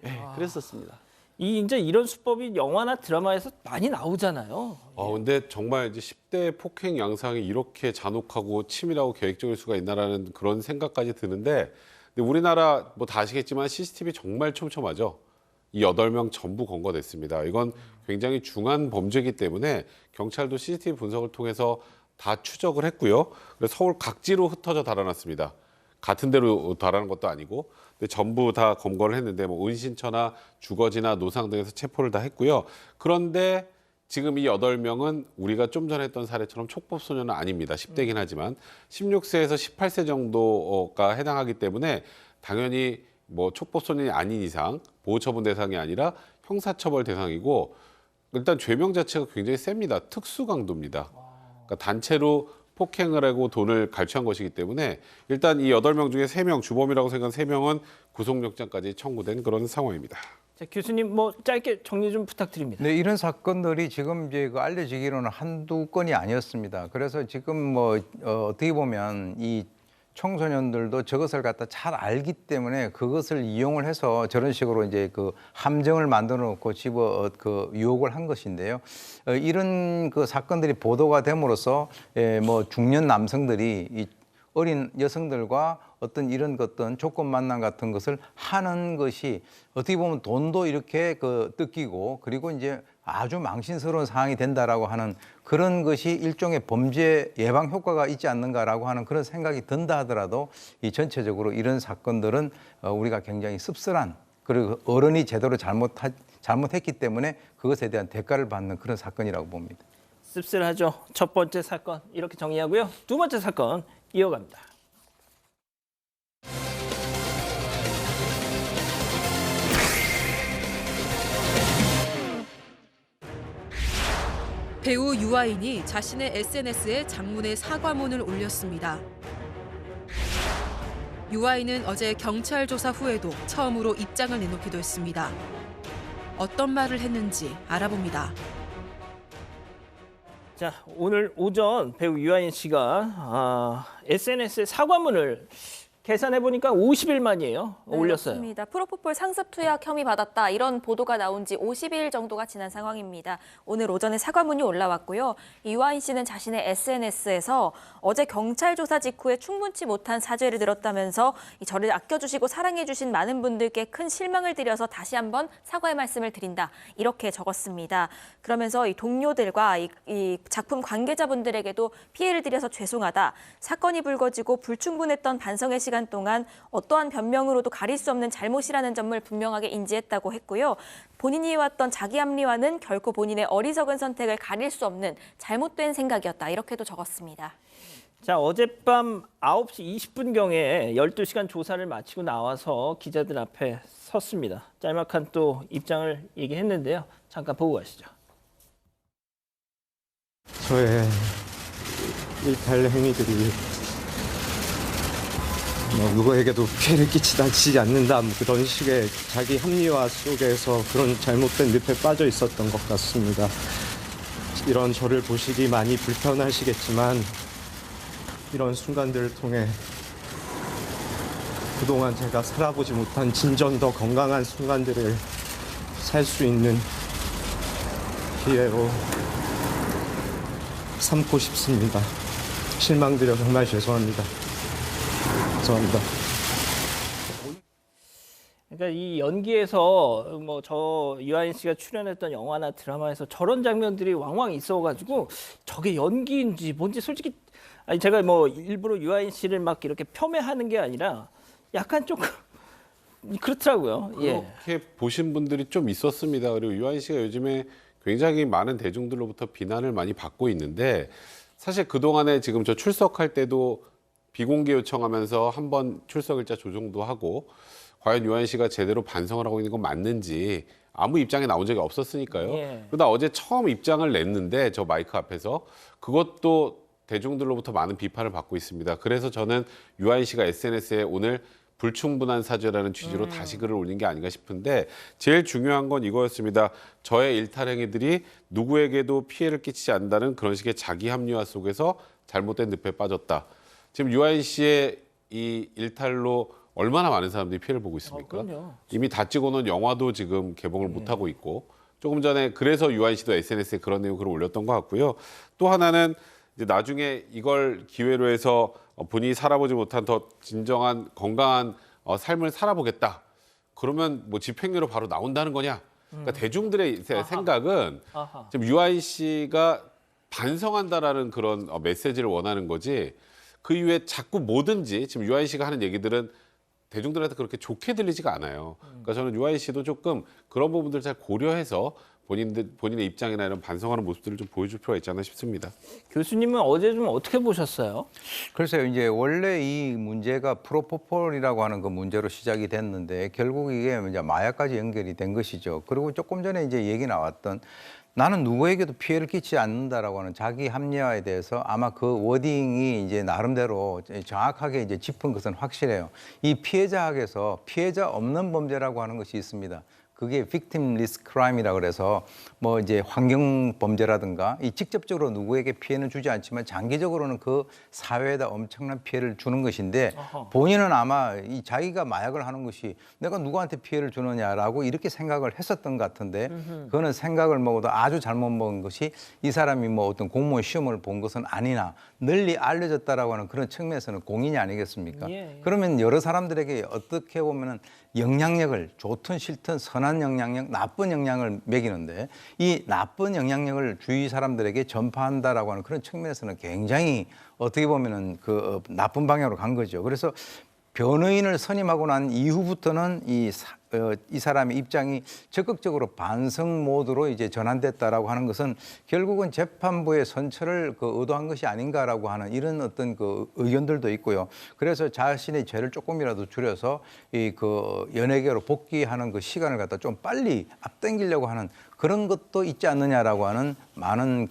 네, 그랬었습니다.
이제 이런 수법이 영화나 드라마에서 많이 나오잖아요.
근데 정말 이제 10대 폭행 양상이 이렇게 잔혹하고 치밀하고 계획적일 수가 있나라는 그런 생각까지 드는데, 근데 우리나라 뭐 다 아시겠지만 CCTV 정말 촘촘하죠. 이 8명 전부 검거됐습니다. 이건 굉장히 중한 범죄이기 때문에 경찰도 CCTV 분석을 통해서 다 추적을 했고요. 그래서 서울 각지로 흩어져 달아났습니다. 같은 데로 달아난 것도 아니고, 근데 전부 다 검거를 했는데 뭐 은신처나 주거지나 노상 등에서 체포를 다 했고요. 그런데 지금 이 8명은 우리가 좀 전에 했던 사례처럼 촉법소년은 아닙니다. 10대긴 하지만 16세에서 18세 정도가 해당하기 때문에 당연히 뭐 촉법소년이 아닌 이상 보호처분 대상이 아니라 형사처벌 대상이고, 일단 죄명 자체가 굉장히 셉니다. 특수강도입니다. 그러니까 단체로 폭행을 하고 돈을 갈취한 것이기 때문에 일단 이 8명 중에 3명, 주범이라고 생각한 3명은 구속영장까지 청구된 그런 상황입니다.
자, 교수님 뭐 짧게 정리 좀 부탁드립니다.
네, 이런 사건들이 지금 이제 알려지기로는 한두 건이 아니었습니다. 그래서 지금 뭐 어떻게 보면 이 청소년들도 저것을 갖다 잘 알기 때문에 그것을 이용을 해서 저런 식으로 이제 그 함정을 만들어 놓고 유혹을 한 것인데요. 이런 그 사건들이 보도가 됨으로써 뭐 중년 남성들이 이 어린 여성들과 어떤 이런 조건 만남 같은 것을 하는 것이 어떻게 보면 돈도 이렇게 뜯기고 그리고 이제 아주 망신스러운 상황이 된다라고 하는 그런 것이 일종의 범죄 예방 효과가 있지 않는가라고 하는 그런 생각이 든다 하더라도 이 전체적으로 이런 사건들은 우리가 굉장히 씁쓸한, 그리고 어른이 제대로 잘못했기 때문에 그것에 대한 대가를 받는 그런 사건이라고 봅니다.
씁쓸하죠. 첫 번째 사건 이렇게 정리하고요. 두 번째 사건 이어갑니다.
배우 유아인이 자신의 SNS에 장문의 사과문을 올렸습니다. 유아인은 어제 경찰 조사 후에도 처음으로 입장을 내놓기도 했습니다. 어떤 말을 했는지 알아봅니다.
자, 오늘 오전 배우 유아인 씨가 SNS에 사과문을 계산해 보니까 50일 만이에요. 올렸어요.
맞습니다. 프로포폴 상습 투약 혐의 받았다 이런 보도가 나온 지 50일 정도가 지난 상황입니다. 오늘 오전에 사과문이 올라왔고요. 유아인 씨는 자신의 SNS에서 어제 경찰 조사 직후에 충분치 못한 사죄를 들었다면서 저를 아껴주시고 사랑해주신 많은 분들께 큰 실망을 드려서 다시 한번 사과의 말씀을 드린다 이렇게 적었습니다. 그러면서 이 동료들과 이 작품 관계자분들에게도 피해를 드려서 죄송하다. 사건이 불거지고 불충분했던 반성의 시간 동안 어떠한 변명으로도 가릴 수 없는 잘못이라는 점을 분명하게 인지했다고 했고요. 본인이 해왔던 자기 합리화는 결코 본인의 어리석은 선택을 가릴 수 없는 잘못된 생각이었다. 이렇게도 적었습니다.
자, 어젯밤 9시 20분경에 12시간 조사를 마치고 나와서 기자들 앞에 섰습니다. 짤막한 또 입장을 얘기했는데요. 잠깐 보고 가시죠.
저의 일탈 행위들이 누구에게도 피해를 끼치지 않는다 그런 식의 자기 합리화 속에서 그런 잘못된 늪에 빠져 있었던 것 같습니다. 이런 저를 보시기 많이 불편하시겠지만 이런 순간들을 통해 그동안 제가 살아보지 못한 진정 더 건강한 순간들을 살 수 있는 기회로 삼고 싶습니다. 실망드려 정말 죄송합니다. 죄송합니다.
그러니까 이 연기에서 저 유아인 씨가 출연했던 영화나 드라마에서 저런 장면들이 왕왕 있어가지고 저게 연기인지 뭔지 솔직히 제가 일부러 유아인 씨를 막 이렇게 폄훼하는 게 아니라 약간 조금 그렇더라고요.
그렇게 보신 분들이 좀 있었습니다. 그리고 유아인 씨가 요즘에 굉장히 많은 대중들로부터 비난을 많이 받고 있는데 사실 그동안에 지금 저 출석할 때도 비공개 요청하면서 한번 출석 일자 조정도 하고 과연 유아인 씨가 제대로 반성을 하고 있는 건 맞는지 아무 입장에 나온 적이 없었으니까요. 그러다 어제 처음 입장을 냈는데 저 마이크 앞에서 그것도 대중들로부터 많은 비판을 받고 있습니다. 그래서 저는 유아인 씨가 SNS에 오늘 불충분한 사죄라는 취지로 다시 글을 올린 게 아닌가 싶은데 제일 중요한 건 이거였습니다. 저의 일탈 행위들이 누구에게도 피해를 끼치지 않는다는 그런 식의 자기 합리화 속에서 잘못된 늪에 빠졌다. 지금 유아인 씨의 이 일탈로 얼마나 많은 사람들이 피해를 보고 있습니까? 이미 다 찍어놓은 영화도 지금 개봉을 못하고 있고 조금 전에 그래서 유아인 씨도 SNS에 그런 내용 글을 올렸던 것 같고요. 또 하나는 이제 나중에 이걸 기회로 해서 본인이 살아보지 못한 더 진정한 건강한 삶을 살아보겠다. 그러면 집행유예로 바로 나온다는 거냐? 그러니까 대중들의 생각은 지금 유아인 씨가 반성한다라는 그런 메시지를 원하는 거지. 그 이후에 자꾸 뭐든지 지금 유아인 씨가 하는 얘기들은 대중들한테 그렇게 좋게 들리지가 않아요. 그러니까 저는 유아인 씨도 조금 그런 부분들을 잘 고려해서 본인의 입장이나 이런 반성하는 모습들을 좀 보여줄 필요가 있지 않나 싶습니다.
교수님은 어제 좀 어떻게 보셨어요?
글쎄요, 이제 원래 이 문제가 프로포폴이라고 하는 그 문제로 시작이 됐는데 결국 이게 이제 마약까지 연결이 된 것이죠. 그리고 조금 전에 이제 얘기 나왔던 나는 누구에게도 피해를 끼치지 않는다라고 하는 자기 합리화에 대해서 아마 그 워딩이 이제 나름대로 정확하게 이제 짚은 것은 확실해요. 이 피해자학에서 피해자 없는 범죄라고 하는 것이 있습니다. 그게 victimless crime이라 그래서 이제 환경 범죄라든가 이 직접적으로 누구에게 피해는 주지 않지만 장기적으로는 그 사회에다 엄청난 피해를 주는 것인데 본인은 아마 이 자기가 마약을 하는 것이 내가 누구한테 피해를 주느냐라고 이렇게 생각을 했었던 것 같은데 그거는 생각을 먹어도 아주 잘못 먹은 것이 이 사람이 어떤 공무원 시험을 본 것은 아니나 널리 알려졌다라고 하는 그런 측면에서는 공인이 아니겠습니까? 그러면 여러 사람들에게 어떻게 보면은 영향력을 좋든 싫든 선한 영향력, 나쁜 영향을 매기는데 이 나쁜 영향력을 주위 사람들에게 전파한다라고 하는 그런 측면에서는 굉장히 어떻게 보면은 그 나쁜 방향으로 간 거죠. 그래서 변호인을 선임하고 난 이후부터는 이 사람의 입장이 적극적으로 반성 모드로 이제 전환됐다라고 하는 것은 결국은 재판부의 선처를 의도한 것이 아닌가라고 하는 이런 어떤 의견들도 있고요. 그래서 자신의 죄를 조금이라도 줄여서 연예계로 복귀하는 시간을 갖다 좀 빨리 앞당기려고 하는 그런 것도 있지 않느냐라고 하는 많은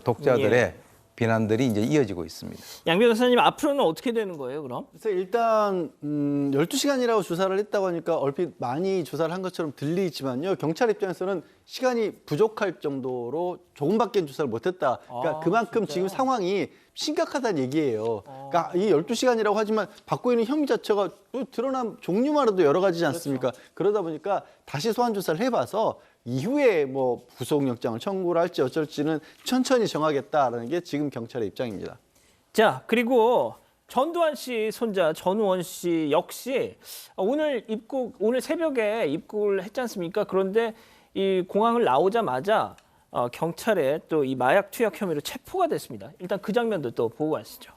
독자들의 비난들이 이제 이어지고 있습니다.
양 변호사님, 앞으로는 어떻게 되는 거예요, 그럼?
그래서 일단 12시간이라고 조사를 했다고 하니까 얼핏 많이 조사를 한 것처럼 들리지만요. 경찰 입장에서는 시간이 부족할 정도로 조금밖에 조사를 못했다. 그러니까 그만큼 지금 상황이 심각하다는 얘기예요. 그러니까 이 12시간이라고 하지만 받고 있는 혐의 자체가 드러난 종류만 해도 여러 가지지 않습니까? 그러다 보니까 다시 소환 조사를 해봐서 이후에 뭐 구속영장을 청구를 할지 어쩔지는 천천히 정하겠다라는 게 지금 경찰의 입장입니다.
자, 그리고 전두환 씨 손자 전우원 씨 역시 오늘 새벽에 입국을 했지 않습니까? 그런데 이 공항을 나오자마자 경찰에 또 이 마약 투약 혐의로 체포가 됐습니다. 일단 그 장면도 또 보고 가시죠.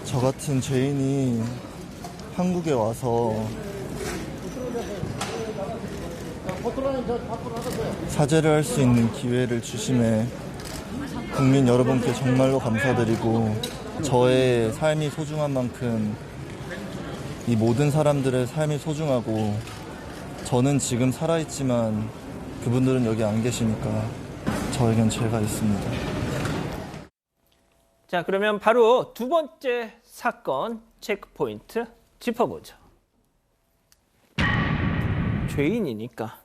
저 같은 죄인이 한국에 와서 사죄를 할 수 있는 기회를 주심에 국민 여러분께 정말로 감사드리고 저의 삶이 소중한 만큼 이 모든 사람들의 삶이 소중하고 저는 지금 살아있지만 그분들은 여기 안 계시니까 저에겐 죄가 있습니다.
자, 그러면 바로 두 번째 사건 체크포인트 짚어보죠. 죄인이니까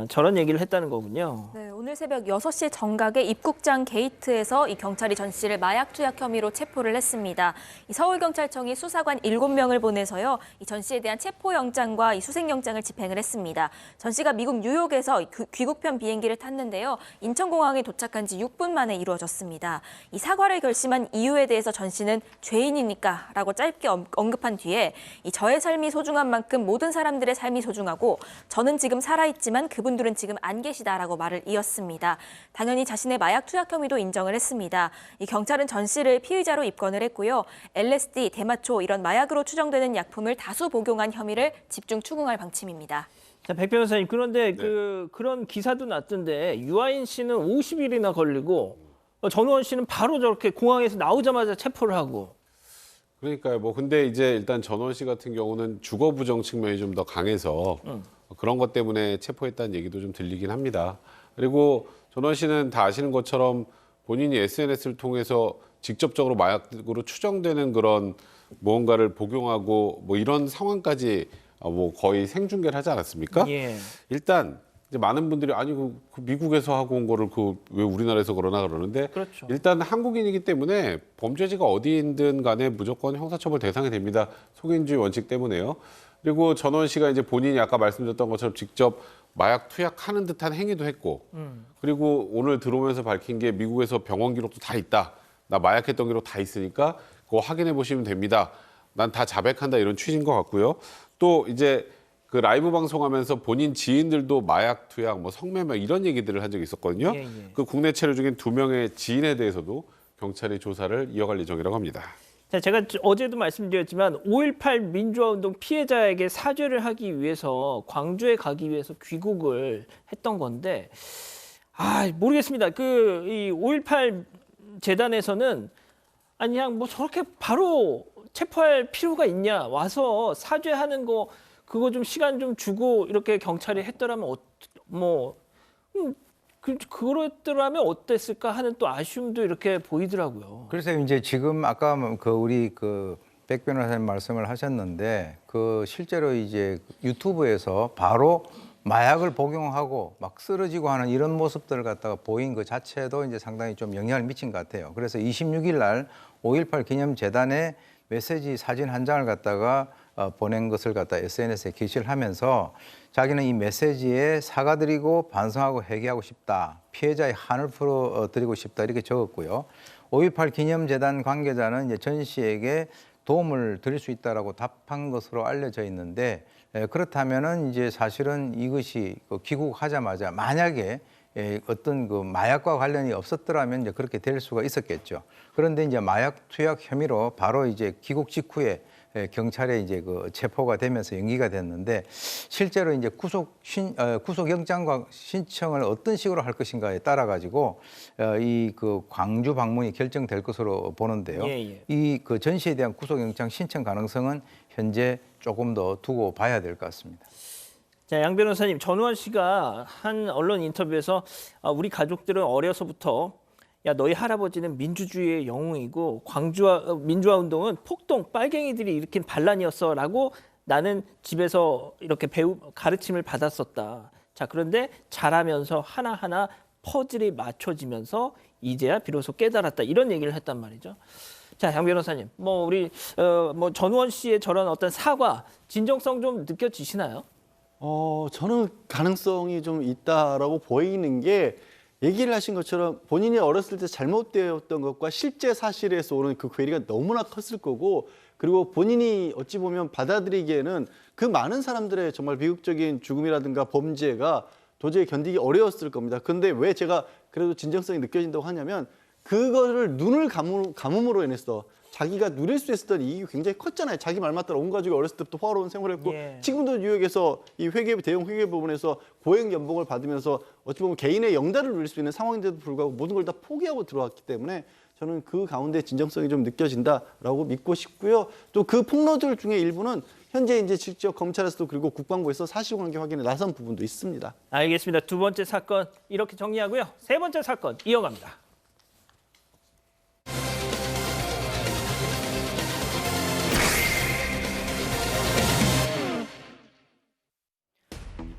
저런 얘기를 했다는 거군요.
네, 오늘 새벽 6시 정각에 입국장 게이트에서 이 경찰이 전 씨를 마약 투약 혐의로 체포를 했습니다. 이 서울경찰청이 수사관 7명을 보내서요, 이 전 씨에 대한 체포영장과 이 수색영장을 집행을 했습니다. 전 씨가 미국 뉴욕에서 귀국편 비행기를 탔는데요, 인천공항에 도착한 지 6분 만에 이루어졌습니다. 이 사과를 결심한 이유에 대해서 전 씨는 죄인이니까 라고 짧게 언급한 뒤에 이 저의 삶이 소중한 만큼 모든 사람들의 삶이 소중하고 저는 지금 살아있지만 그분들은 지금 안 계시다라고 말을 이었습니다. 당연히 자신의 마약 투약 혐의도 인정을 했습니다. 이 경찰은 전 씨를 피의자로 입건을 했고요. LSD, 대마초 이런 마약으로 추정되는 약품을 다수 복용한 혐의를 집중 추궁할 방침입니다.
자, 백 변호사님, 그런데 그런 기사도 났던데 유아인 씨는 50일이나 걸리고 전우원 씨는 바로 저렇게 공항에서 나오자마자 체포를 하고.
그러니까요. 근데 이제 일단 전원 씨 같은 경우는 주거 부정 측면이 좀 더 강해서 그런 것 때문에 체포했다는 얘기도 좀 들리긴 합니다. 그리고 전원 씨는 다 아시는 것처럼 본인이 SNS를 통해서 직접적으로 마약으로 추정되는 그런 무언가를 복용하고 이런 상황까지 거의 생중계를 하지 않았습니까?
예.
일단 이제 많은 분들이 아니 그 미국에서 하고 온 거를 왜 우리나라에서 그러는데
그렇죠.
일단 한국인이기 때문에 범죄지가 어디든 간에 무조건 형사처벌 대상이 됩니다. 속인주의 원칙 때문에요. 그리고 전원 씨가 이제 본인이 아까 말씀드렸던 것처럼 직접 마약 투약하는 듯한 행위도 했고, 그리고 오늘 들어오면서 밝힌 게 미국에서 병원 기록도 다 있다. 나 마약했던 기록 다 있으니까 그거 확인해 보시면 됩니다. 난 다 자백한다 이런 취지인 것 같고요. 또 이제 그 라이브 방송하면서 본인 지인들도 마약 투약, 성매매 이런 얘기들을 한 적이 있었거든요.
예.
그 국내 체류 중인 2명의 지인에 대해서도 경찰이 조사를 이어갈 예정이라고 합니다.
자, 제가 어제도 말씀드렸지만 5.18 민주화운동 피해자에게 사죄를 하기 위해서 광주에 가기 위해서 귀국을 했던 건데 모르겠습니다. 이 5.18 재단에서는 아니 그냥 저렇게 바로 체포할 필요가 있냐, 와서 사죄하는 거 그거 좀 시간 좀 주고 이렇게 경찰이 했더라면 그랬더라면 어땠을까 하는 또 아쉬움도 이렇게 보이더라고요.
그래서 이제 지금 아까 우리 백 변호사님 말씀을 하셨는데 실제로 이제 유튜브에서 바로 마약을 복용하고 막 쓰러지고 하는 이런 모습들을 갖다가 보인 그 자체도 이제 상당히 좀 영향을 미친 것 같아요. 그래서 26일 날 5.18 기념재단에 메시지 사진 한 장을 갖다가 보낸 것을 갖다 SNS에 게시를 하면서 자기는 이 메시지에 사과드리고 반성하고 회개하고 싶다. 피해자의 한을 풀어드리고 싶다. 이렇게 적었고요. 5.18 기념재단 관계자는 이제 전 씨에게 도움을 드릴 수 있다라고 답한 것으로 알려져 있는데 그렇다면은 이제 사실은 이것이 귀국하자마자 만약에 어떤 그 마약과 관련이 없었더라면 이제 그렇게 될 수가 있었겠죠. 그런데 이제 마약 투약 혐의로 바로 이제 귀국 직후에 경찰에 이제 그 체포가 되면서 연기가 됐는데 실제로 이제 구속영장 신청을 어떤 식으로 할 것인가에 따라 가지고 이 그 광주 방문이 결정될 것으로 보는데요. 이 그 전시에 대한 구속영장 신청 가능성은 현재 조금 더 두고 봐야 될 것 같습니다.
자, 양 변호사님, 전우환 씨가 한 언론 인터뷰에서 우리 가족들은 어려서부터 야, 너희 할아버지는 민주주의의 영웅이고 민주화 운동은 폭동 빨갱이들이 일으킨 반란이었어라고 나는 집에서 이렇게 가르침을 받았었다. 자, 그런데 자라면서 하나하나 퍼즐이 맞춰지면서 이제야 비로소 깨달았다. 이런 얘기를 했단 말이죠. 자, 양 변호사님, 우리 전우원 씨의 저런 어떤 사과, 진정성 좀 느껴지시나요?
저는 가능성이 좀 있다라고 보이는 게 얘기를 하신 것처럼 본인이 어렸을 때 잘못되었던 것과 실제 사실에서 오는 그 괴리가 너무나 컸을 거고, 그리고 본인이 어찌 보면 받아들이기에는 그 많은 사람들의 정말 비극적인 죽음이라든가 범죄가 도저히 견디기 어려웠을 겁니다. 근데 왜 제가 그래도 진정성이 느껴진다고 하냐면 그거를 눈을 감음으로 인해서 자기가 누릴 수 있었던 이익이 굉장히 컸잖아요. 자기 말 맞따라 온 가족이 어렸을 때부터 화로운 생활을 했고 지금도 뉴욕에서 이 대형 회계 부분에서 고액 연봉을 받으면서 어찌 보면 개인의 영달을 누릴 수 있는 상황인데도 불구하고 모든 걸 다 포기하고 들어왔기 때문에 저는 그 가운데 진정성이 좀 느껴진다라고 믿고 싶고요. 또 그 폭로들 중에 일부는 현재 이제 직접 검찰에서도 그리고 국방부에서 사실관계 확인에 나선 부분도 있습니다.
알겠습니다. 두 번째 사건 이렇게 정리하고요. 세 번째 사건 이어갑니다.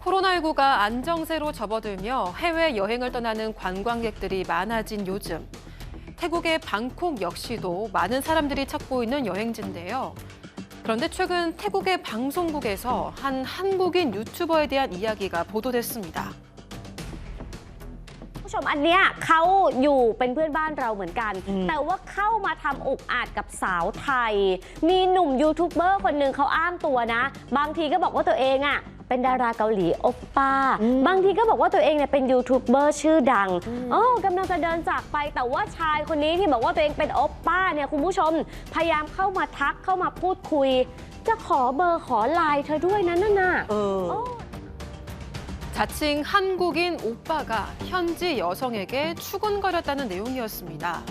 코로나19가 안정세로 접어들며 해외 여행을 떠나는 관광객들이 많아진 요즘. 태국의 방콕 역시도 많은 사람들이 찾고 있는 여행지인데요. 그런데 최근 태국의 방송국에서 한 한국인 유튜버에 대한 이야기가 보도됐습니다.
ผู้ชมอันเนี้ยเขาอยู่เป็นเพื่อนบ้านเราเหมือนกันแต่ว่าเข้ามาทำอุกอาจกับสาวไทยมีหนุ่มยูทูบเบอร์คนหนึ่งเขาอ้างตัวนะบางทีก็บอกว่าตัวเองอ่ะเป็นดาราเกาหลีโอปป้าบางทีก็บอกว่าตัวเองเนี่ยเป็นยูทูบเบอร์ชื่อดังกำลังจะเดินจากไปแต่ว่าชายคนนี้ที่บอกว่าตัวเองเป็นโอปป้าเนี่ยคุณผู้ชมพยายามเข้ามาทักเข้ามาพูดคุยจะขอเบอร์ขอไลน์เธอด้วยนะนั่นน่ะ
자칭 한국인 오빠가 현지 여성에게 추근거렸다는 내용이었습니다.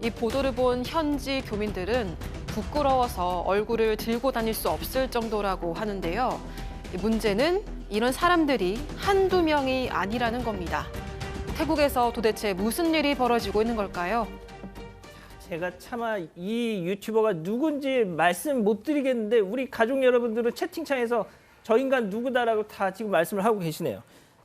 이 보도를 본 현지 교민들은 부끄러워서 얼굴을 들고 다닐 수 없을 정도라고 하는데요. 문제는 이런 사람들이 한두 명이 아니라는 겁니다. 태국에서 도대체 무슨 일이 벌어지고 있는 걸까요?
제가 차마 이 유튜버가 누군지 말씀 못 드리겠는데 우리 가족 여러분들은 채팅창에서 저 인간 누구다라고 다 지금 말씀을 하고 계시네요.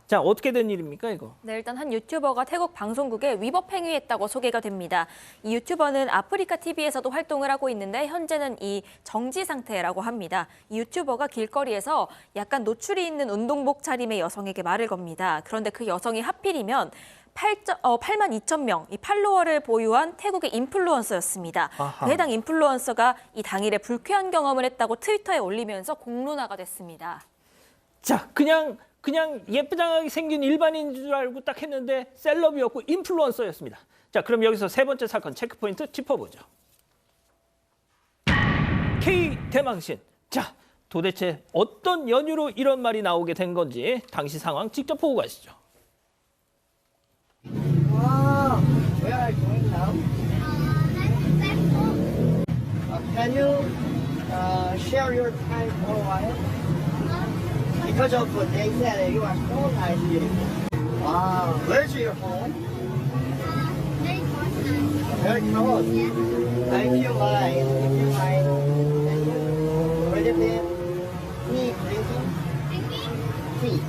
자, 어떻게 된 일입니까, 이거?
네, 일단 한 유튜버가 태국 방송국에 위법 행위했다고 소개가 됩니다. 이 유튜버는 아프리카 TV에서도 활동을 하고 있는데 현재는 이 정지 상태라고 합니다. 이 유튜버가 길거리에서 약간 노출이 있는 운동복 차림의 여성에게 말을 겁니다. 그런데 그 여성이 하필이면 8만 2천 명, 이 팔로워를 보유한 태국의 인플루언서였습니다. 그 해당 인플루언서가 이 당일에 불쾌한 경험을 했다고 트위터에 올리면서 공론화가 됐습니다.
자, 그냥 예쁘장하게 생긴 일반인인 줄 알고 딱 했는데 셀럽이었고 인플루언서였습니다. 자, 그럼 여기서 세 번째 사건 체크포인트 짚어보죠. K 대망신. 자, 도대체 어떤 연유로 이런 말이 나오게 된 건지 당시 상황 직접 보고 가시죠.
Can you share your time for a while? Because of what they said, you are so nice here. Wow, where's your home? Very close. If you mind, can you read it? Tea drinking? Tea.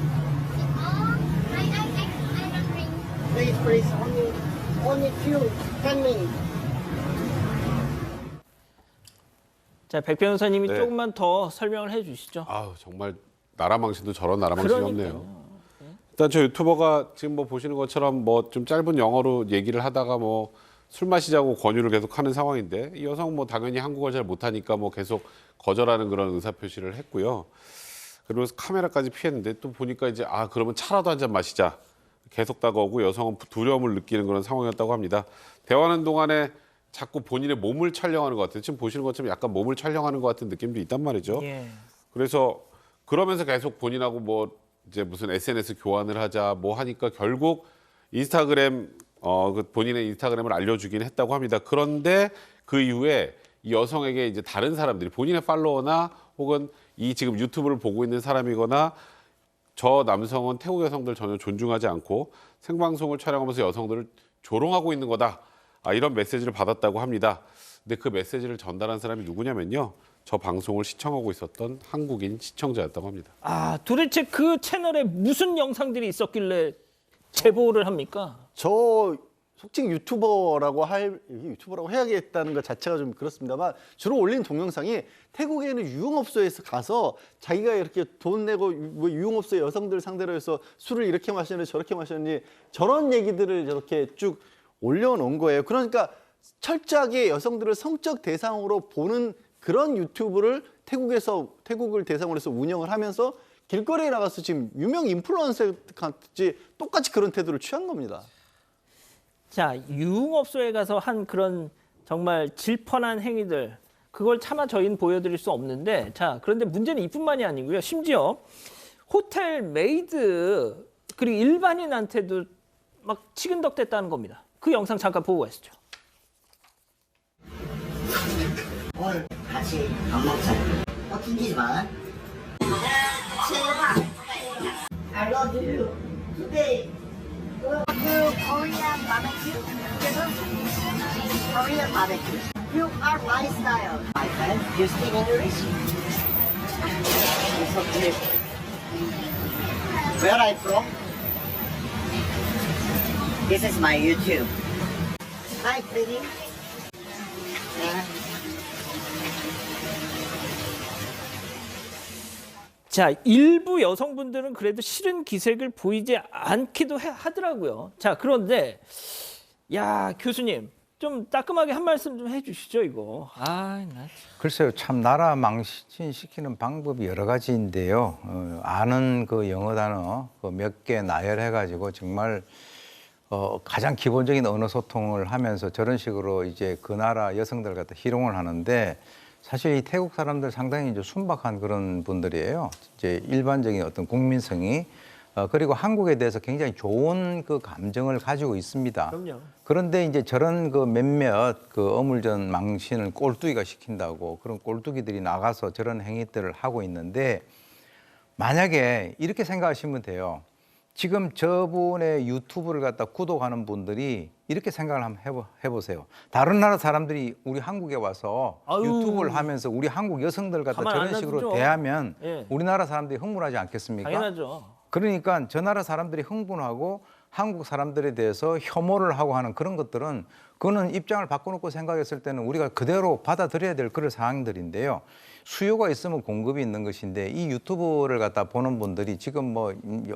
Please, only few, 10 minutes.
자, 백 변호사님이
네.
조금만 더 설명을 해주시죠.
아우, 정말 나라 망신도 저런 나라 망신이
그러니까요.
없네요. 일단 저 유튜버가 지금 뭐 보시는 것처럼 뭐 좀 짧은 영어로 얘기를 하다가 뭐 술 마시자고 권유를 계속 하는 상황인데 이 여성 뭐 당연히 한국어 잘 못하니까 뭐 계속 거절하는 그런 의사 표시를 했고요. 그러면서 카메라까지 피했는데 또 보니까 이제 그러면 차라도 한 잔 마시자. 계속 다가오고 여성은 두려움을 느끼는 그런 상황이었다고 합니다. 대화하는 동안에 자꾸 본인의 몸을 촬영하는 것 같아요. 지금 보시는 것처럼 약간 몸을 촬영하는 것 같은 느낌도 있단 말이죠.
예.
그래서 그러면서 계속 본인하고 뭐 이제 무슨 SNS 교환을 하자 뭐 하니까 결국 인스타그램 그 본인의 인스타그램을 알려주긴 했다고 합니다. 그런데 그 이후에 이 여성에게 이제 다른 사람들이 본인의 팔로워나 혹은 이 지금 유튜브를 보고 있는 사람이거나 저 남성은 태국 여성들 전혀 존중하지 않고 생방송을 촬영하면서 여성들을 조롱하고 있는 거다. 이런 메시지를 받았다고 합니다. 근데 그 메시지를 전달한 사람이 누구냐면요. 저 방송을 시청하고 있었던 한국인 시청자였다고 합니다.
도대체 그 채널에 무슨 영상들이 있었길래 제보를 합니까?
저 속칭 유튜버라고 해야겠다는 것 자체가 좀 그렇습니다만 주로 올린 동영상이 태국에 있는 유흥업소에서 가서 자기가 이렇게 돈 내고 뭐 유흥업소 여성들 상대로 해서 술을 이렇게 마시는지 저렇게 마시는지 저런 얘기들을 저렇게 쭉 올려놓은 거예요. 그러니까 철저하게 여성들을 성적 대상으로 보는 그런 유튜브를 태국을 대상으로 해서 운영을 하면서 길거리에 나가서 지금 유명 인플루언서 같이 똑같이 그런 태도를 취한 겁니다.
자, 유흥업소에 가서 한 그런 정말 질펀한 행위들, 그걸 차마 저희는 보여드릴 수 없는데, 자, 그런데 문제는 이뿐만이 아니고요. 심지어 호텔 메이드 그리고 일반인한테도 막 치근덕댔다는 겁니다. 그 영상 잠깐 보고 가시죠.
오늘 같이 밥 먹자. 튕기지 마. I love you. Today. Korean barbecue. Korean barbecue. You are my style. My friend, you speak English? It's okay. Where are you from? This is my YouTube. Hi, pretty.
자, 일부 여성분들은 그래도 싫은 기색을 보이지 않기도 하더라고요. 자, 그런데 야, 교수님 좀 따끔하게 한 말씀 좀 해주시죠, 이거.
글쎄요, 참 나라 망신시키는 방법이 여러 가지인데요. 아는 그 영어 단어 몇 개 나열해가지고 정말 가장 기본적인 언어 소통을 하면서 저런 식으로 이제 그 나라 여성들 갖다 희롱을 하는데 사실 이 태국 사람들 상당히 이제 순박한 그런 분들이에요. 이제 일반적인 어떤 국민성이 그리고 한국에 대해서 굉장히 좋은 그 감정을 가지고 있습니다.
그럼요.
그런데 이제 저런 그 몇몇 그 어물전 망신을 꼴뚜기가 시킨다고 그런 꼴뚜기들이 나가서 저런 행위들을 하고 있는데 만약에 이렇게 생각하시면 돼요. 지금 저분의 유튜브를 갖다 구독하는 분들이 이렇게 생각을 한번 해보세요. 다른 나라 사람들이 우리 한국에 와서 유튜브를 하면서 우리 한국 여성들 갖다 저런 식으로 대하면 우리나라 사람들이 흥분하지 않겠습니까?
당연하죠.
그러니까 저 나라 사람들이 흥분하고 한국 사람들에 대해서 혐오를 하고 하는 그런 것들은 그거는 입장을 바꿔놓고 생각했을 때는 우리가 그대로 받아들여야 될 그런 상황들인데요. 수요가 있으면 공급이 있는 것인데 이 유튜브를 갖다 보는 분들이 지금 뭐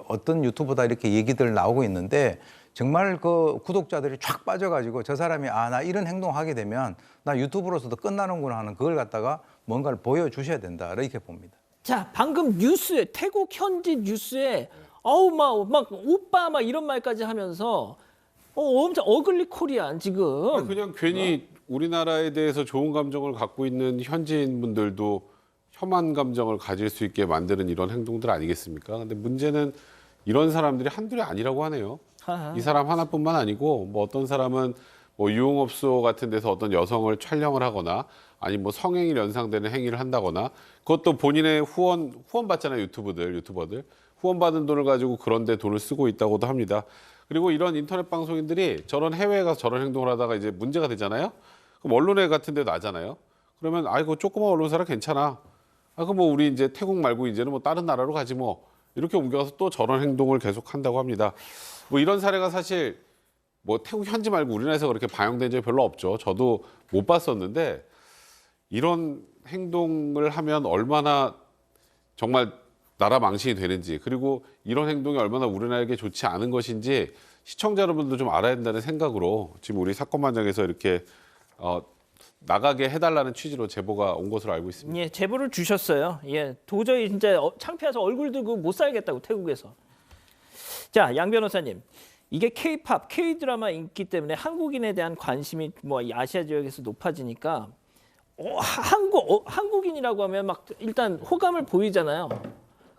어떤 유튜브다 이렇게 얘기들 나오고 있는데 정말 그 구독자들이 쫙 빠져가지고 저 사람이 나 이런 행동하게 되면 나 유튜브로서도 끝나는구나 하는 그걸 갖다가 뭔가를 보여주셔야 된다 이렇게 봅니다.
자, 방금 뉴스에 태국 현지 뉴스에 막 오빠 막 이런 말까지 하면서 엄청 어글리 코리안 지금
그냥 괜히 우리나라에 대해서 좋은 감정을 갖고 있는 현지인 분들도 혐한 감정을 가질 수 있게 만드는 이런 행동들 아니겠습니까? 근데 문제는 이런 사람들이 한둘이 아니라고 하네요. 이 사람 하나뿐만 아니고 뭐 어떤 사람은 뭐 유흥업소 같은 데서 어떤 여성을 촬영을 하거나 아니 뭐 성행위 연상되는 행위를 한다거나 그것도 본인의 후원 받잖아요. 유튜버들 후원 받은 돈을 가지고 그런 데 돈을 쓰고 있다고도 합니다. 그리고 이런 인터넷 방송인들이 저런 해외에 가서 저런 행동을 하다가 이제 문제가 되잖아요. 그럼 언론에 같은 데 나잖아요. 그러면 아이고 조그만 언론사라 괜찮아. 그럼 뭐 우리 이제 태국 말고 이제는 뭐 다른 나라로 가지 뭐 이렇게 옮겨가서 또 저런 행동을 계속 한다고 합니다. 뭐 이런 사례가 사실 뭐 태국 현지 말고 우리나라에서 그렇게 반영된 적이 별로 없죠. 저도 못 봤었는데 이런 행동을 하면 얼마나 정말 나라 망신이 되는지 그리고 이런 행동이 얼마나 우리나라에게 좋지 않은 것인지 시청자 여러분도 좀 알아야 된다는 생각으로 지금 우리 사건반장에서 이렇게 나가게 해달라는 취지로 제보가 온 것으로 알고 있습니다.
예, 제보를 주셨어요. 예, 도저히 진짜 창피해서 얼굴 들고 못 살겠다고 태국에서. 자, 양 변호사님. 이게 K-팝, K-드라마 인기 때문에 한국인에 대한 관심이 뭐 이 아시아 지역에서 높아지니까 한국인이라고 하면 막 일단 호감을 보이잖아요.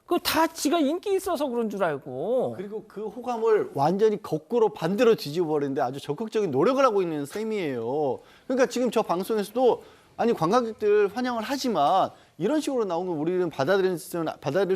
그거 다 지가 인기 있어서 그런 줄 알고.
그리고 그 호감을 완전히 거꾸로 반대로 뒤집어 버리는데 아주 적극적인 노력을 하고 있는 셈이에요. 그러니까 지금 저 방송에서도 아니 관광객들 환영을 하지만 이런 식으로 나오면 우리는 받아들일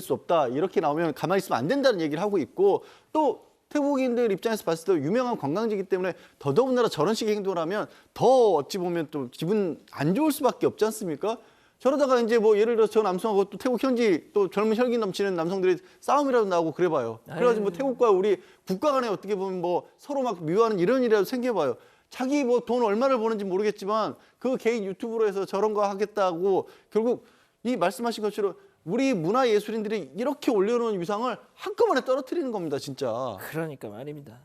수 없다. 이렇게 나오면 가만히 있으면 안 된다는 얘기를 하고 있고 또 태국인들 입장에서 봤을 때 유명한 관광지이기 때문에 더더군다나 저런 식의 행동을 하면 더 어찌 보면 또 기분 안 좋을 수밖에 없지 않습니까? 저러다가 이제 뭐 예를 들어서 저 남성하고 또 태국 현지 또 젊은 혈기 넘치는 남성들이 싸움이라도 나오고 그래봐요. 그래가지고 뭐 태국과 우리 국가 간에 어떻게 보면 뭐 서로 막 미워하는 이런 일이라도 생겨봐요. 자기 뭐 돈 얼마를 버는지 모르겠지만 그 개인 유튜브로 해서 저런 거 하겠다고 결국 이 말씀하신 것처럼 우리 문화예술인들이 이렇게 올려놓은 위상을 한꺼번에 떨어뜨리는 겁니다, 진짜.
그러니까 말입니다.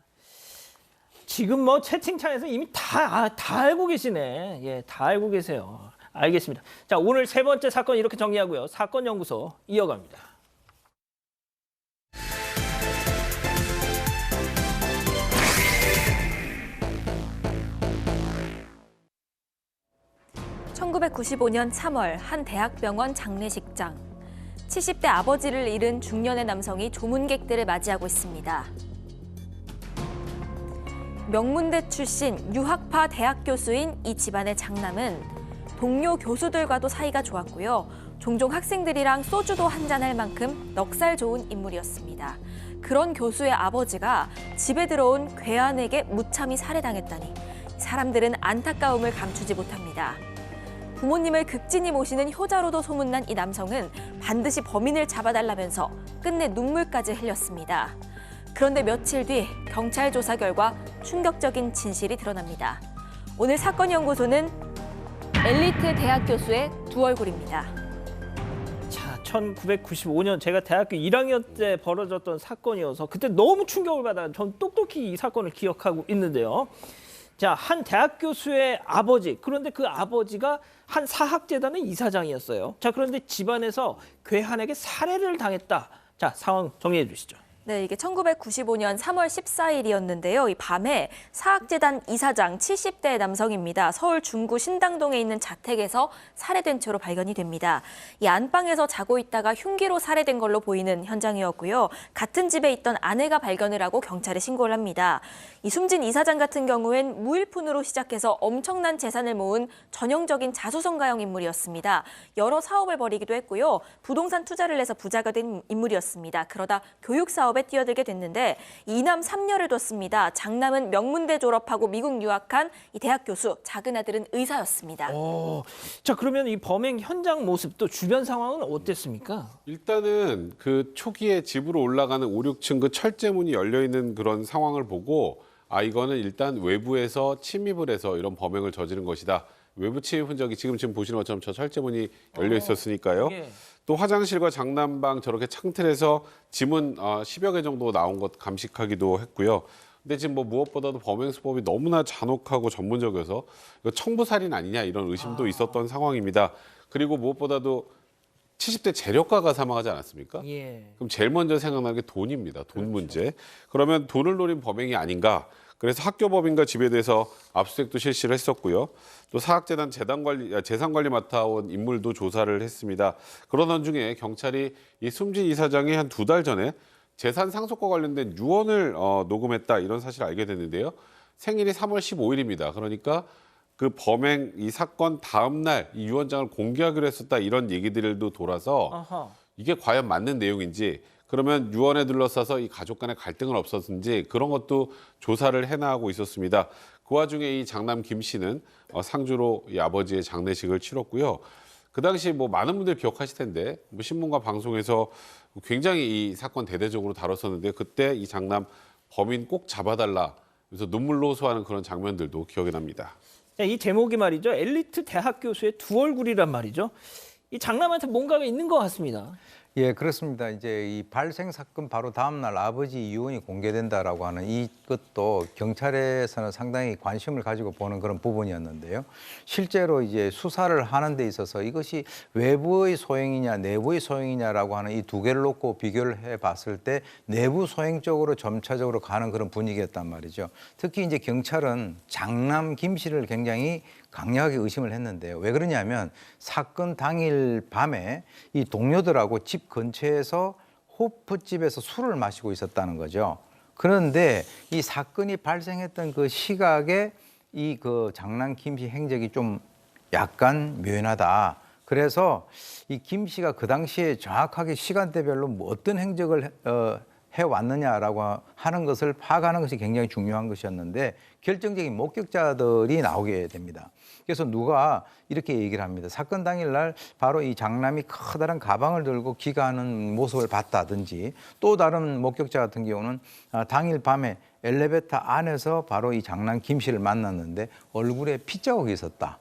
지금 뭐 채팅창에서 이미 다 알고 계시네. 예, 다 알고 계세요. 알겠습니다. 자, 오늘 세 번째 사건 이렇게 정리하고요. 사건 연구소 이어갑니다.
(1995년 3월) 한 대학병원 장례식장. 70대 아버지를 잃은 중년의 남성이 조문객들을 맞이하고 있습니다. 명문대 출신 유학파 대학 교수인 이 집안의 장남은 동료 교수들과도 사이가 좋았고요. 종종 학생들이랑 소주도 한잔할 만큼 넉살 좋은 인물이었습니다. 그런 교수의 아버지가 집에 들어온 괴한에게 무참히 살해당했다니 사람들은 안타까움을 감추지 못합니다. 부모님을 극진히 모시는 효자로도 소문난 이 남성은 반드시 범인을 잡아달라면서 끝내 눈물까지 흘렸습니다. 그런데 며칠 뒤 경찰 조사 결과 충격적인 진실이 드러납니다. 오늘 사건 연구소는 엘리트 대학 교수의 두 얼굴입니다.
자, 1995년 제가 대학교 1학년 때 벌어졌던 사건이어서 그때 너무 충격을 받아 전 똑똑히 이 사건을 기억하고 있는데요. 자, 한 대학 교수의 아버지, 그런데 그 아버지가 한 사학재단의 이사장이었어요. 자, 그런데 집안에서 괴한에게 살해를 당했다. 자, 상황 정리해 주시죠.
네, 이게 1995년 3월 14일이었는데요. 이 밤에 사학재단 이사장 70대 남성입니다. 서울 중구 신당동에 있는 자택에서 살해된 채로 발견이 됩니다. 이 안방에서 자고 있다가 흉기로 살해된 걸로 보이는 현장이었고요. 같은 집에 있던 아내가 발견을 하고 경찰에 신고를 합니다. 이 숨진 이사장 같은 경우엔 무일푼으로 시작해서 엄청난 재산을 모은 전형적인 자수성가형 인물이었습니다. 여러 사업을 벌이기도 했고요. 부동산 투자를 해서 부자가 된 인물이었습니다. 그러다 교육 사업에 뛰어들게 됐는데 이남 3녀를 뒀습니다. 장남은 명문대 졸업하고 미국 유학한 이 대학 교수, 작은 아들은 의사였습니다.
자, 그러면 이 범행 현장 모습 또 주변 상황은 어땠습니까?
일단은 그 초기에 집으로 올라가는 5, 6층 그 철제문이 열려 있는 그런 상황을 보고 아, 이거는 일단 외부에서 침입을 해서 이런 범행을 저지른 것이다. 외부 침입 흔적이 지금 보시는 것처럼 저 철제문이 열려 있었으니까요. 또 화장실과 장난방 저렇게 창틀에서 지문 10여 개 정도 나온 것 감식하기도 했고요. 근데 지금 뭐 무엇보다도 범행 수법이 너무나 잔혹하고 전문적이어서 이거 청부살인 아니냐 이런 의심도 있었던 상황입니다. 그리고 무엇보다도 70대 재력가가 사망하지 않았습니까? 그럼 제일 먼저 생각나는 게 돈입니다. 돈 문제. 그러면 돈을 노린 범행이 아닌가. 그래서 학교법인과 집에 대해서 압수수색도 실시를 했었고요. 또 사학재단 재산관리 맡아온 인물도 조사를 했습니다. 그러던 중에 경찰이 이 숨진 이사장이 한 2달 전에 재산 상속과 관련된 유언을 녹음했다 이런 사실을 알게 됐는데요. 생일이 3월 15일입니다. 그러니까 그 범행 이 사건 다음 날 이 유언장을 공개하기로 했었다 이런 얘기들도 돌아서 이게 과연 맞는 내용인지 그러면 유언에 둘러싸서 이 가족 간의 갈등은 없었는지 그런 것도 조사를 해나가고 있었습니다. 그 와중에 이 장남 김 씨는 상주로 이 아버지의 장례식을 치렀고요. 그 당시 뭐 많은 분들 기억하실 텐데 뭐 신문과 방송에서 굉장히 이 사건 대대적으로 다뤘었는데 그때 이 장남 범인 꼭 잡아달라 그래서 눈물로 호소하는 그런 장면들도 기억이 납니다.
이 제목이 말이죠. 엘리트 대학 교수의 두 얼굴이란 말이죠. 이 장남한테 뭔가가 있는 것 같습니다.
예, 그렇습니다. 이제 이 발생 사건 바로 다음 날 아버지 이혼이 공개된다라고 하는 이것도 경찰에서는 상당히 관심을 가지고 보는 그런 부분이었는데요. 실제로 이제 수사를 하는 데 있어서 이것이 외부의 소행이냐 내부의 소행이냐라고 하는 이 두 개를 놓고 비교를 해 봤을 때 내부 소행 쪽으로 점차적으로 가는 그런 분위기였단 말이죠. 특히 이제 경찰은 장남 김 씨를 굉장히 강력하게 의심을 했는데요. 왜 그러냐면 사건 당일 밤에 이 동료들하고 집 근처에서 호프집에서 술을 마시고 있었다는 거죠. 그런데 이 사건이 발생했던 그 시각에 이 그 장남 김 씨 행적이 좀 약간 묘연하다. 그래서 이 김 씨가 그 당시에 정확하게 시간대별로 뭐 어떤 행적을 해왔느냐라고 하는 것을 파악하는 것이 굉장히 중요한 것이었는데 결정적인 목격자들이 나오게 됩니다. 그래서 누가 이렇게 얘기를 합니다. 사건 당일날 바로 이 장남이 커다란 가방을 들고 귀가하는 모습을 봤다든지 또 다른 목격자 같은 경우는 당일 밤에 엘리베이터 안에서 바로 이 장남 김 씨를 만났는데 얼굴에 핏자국이 있었다.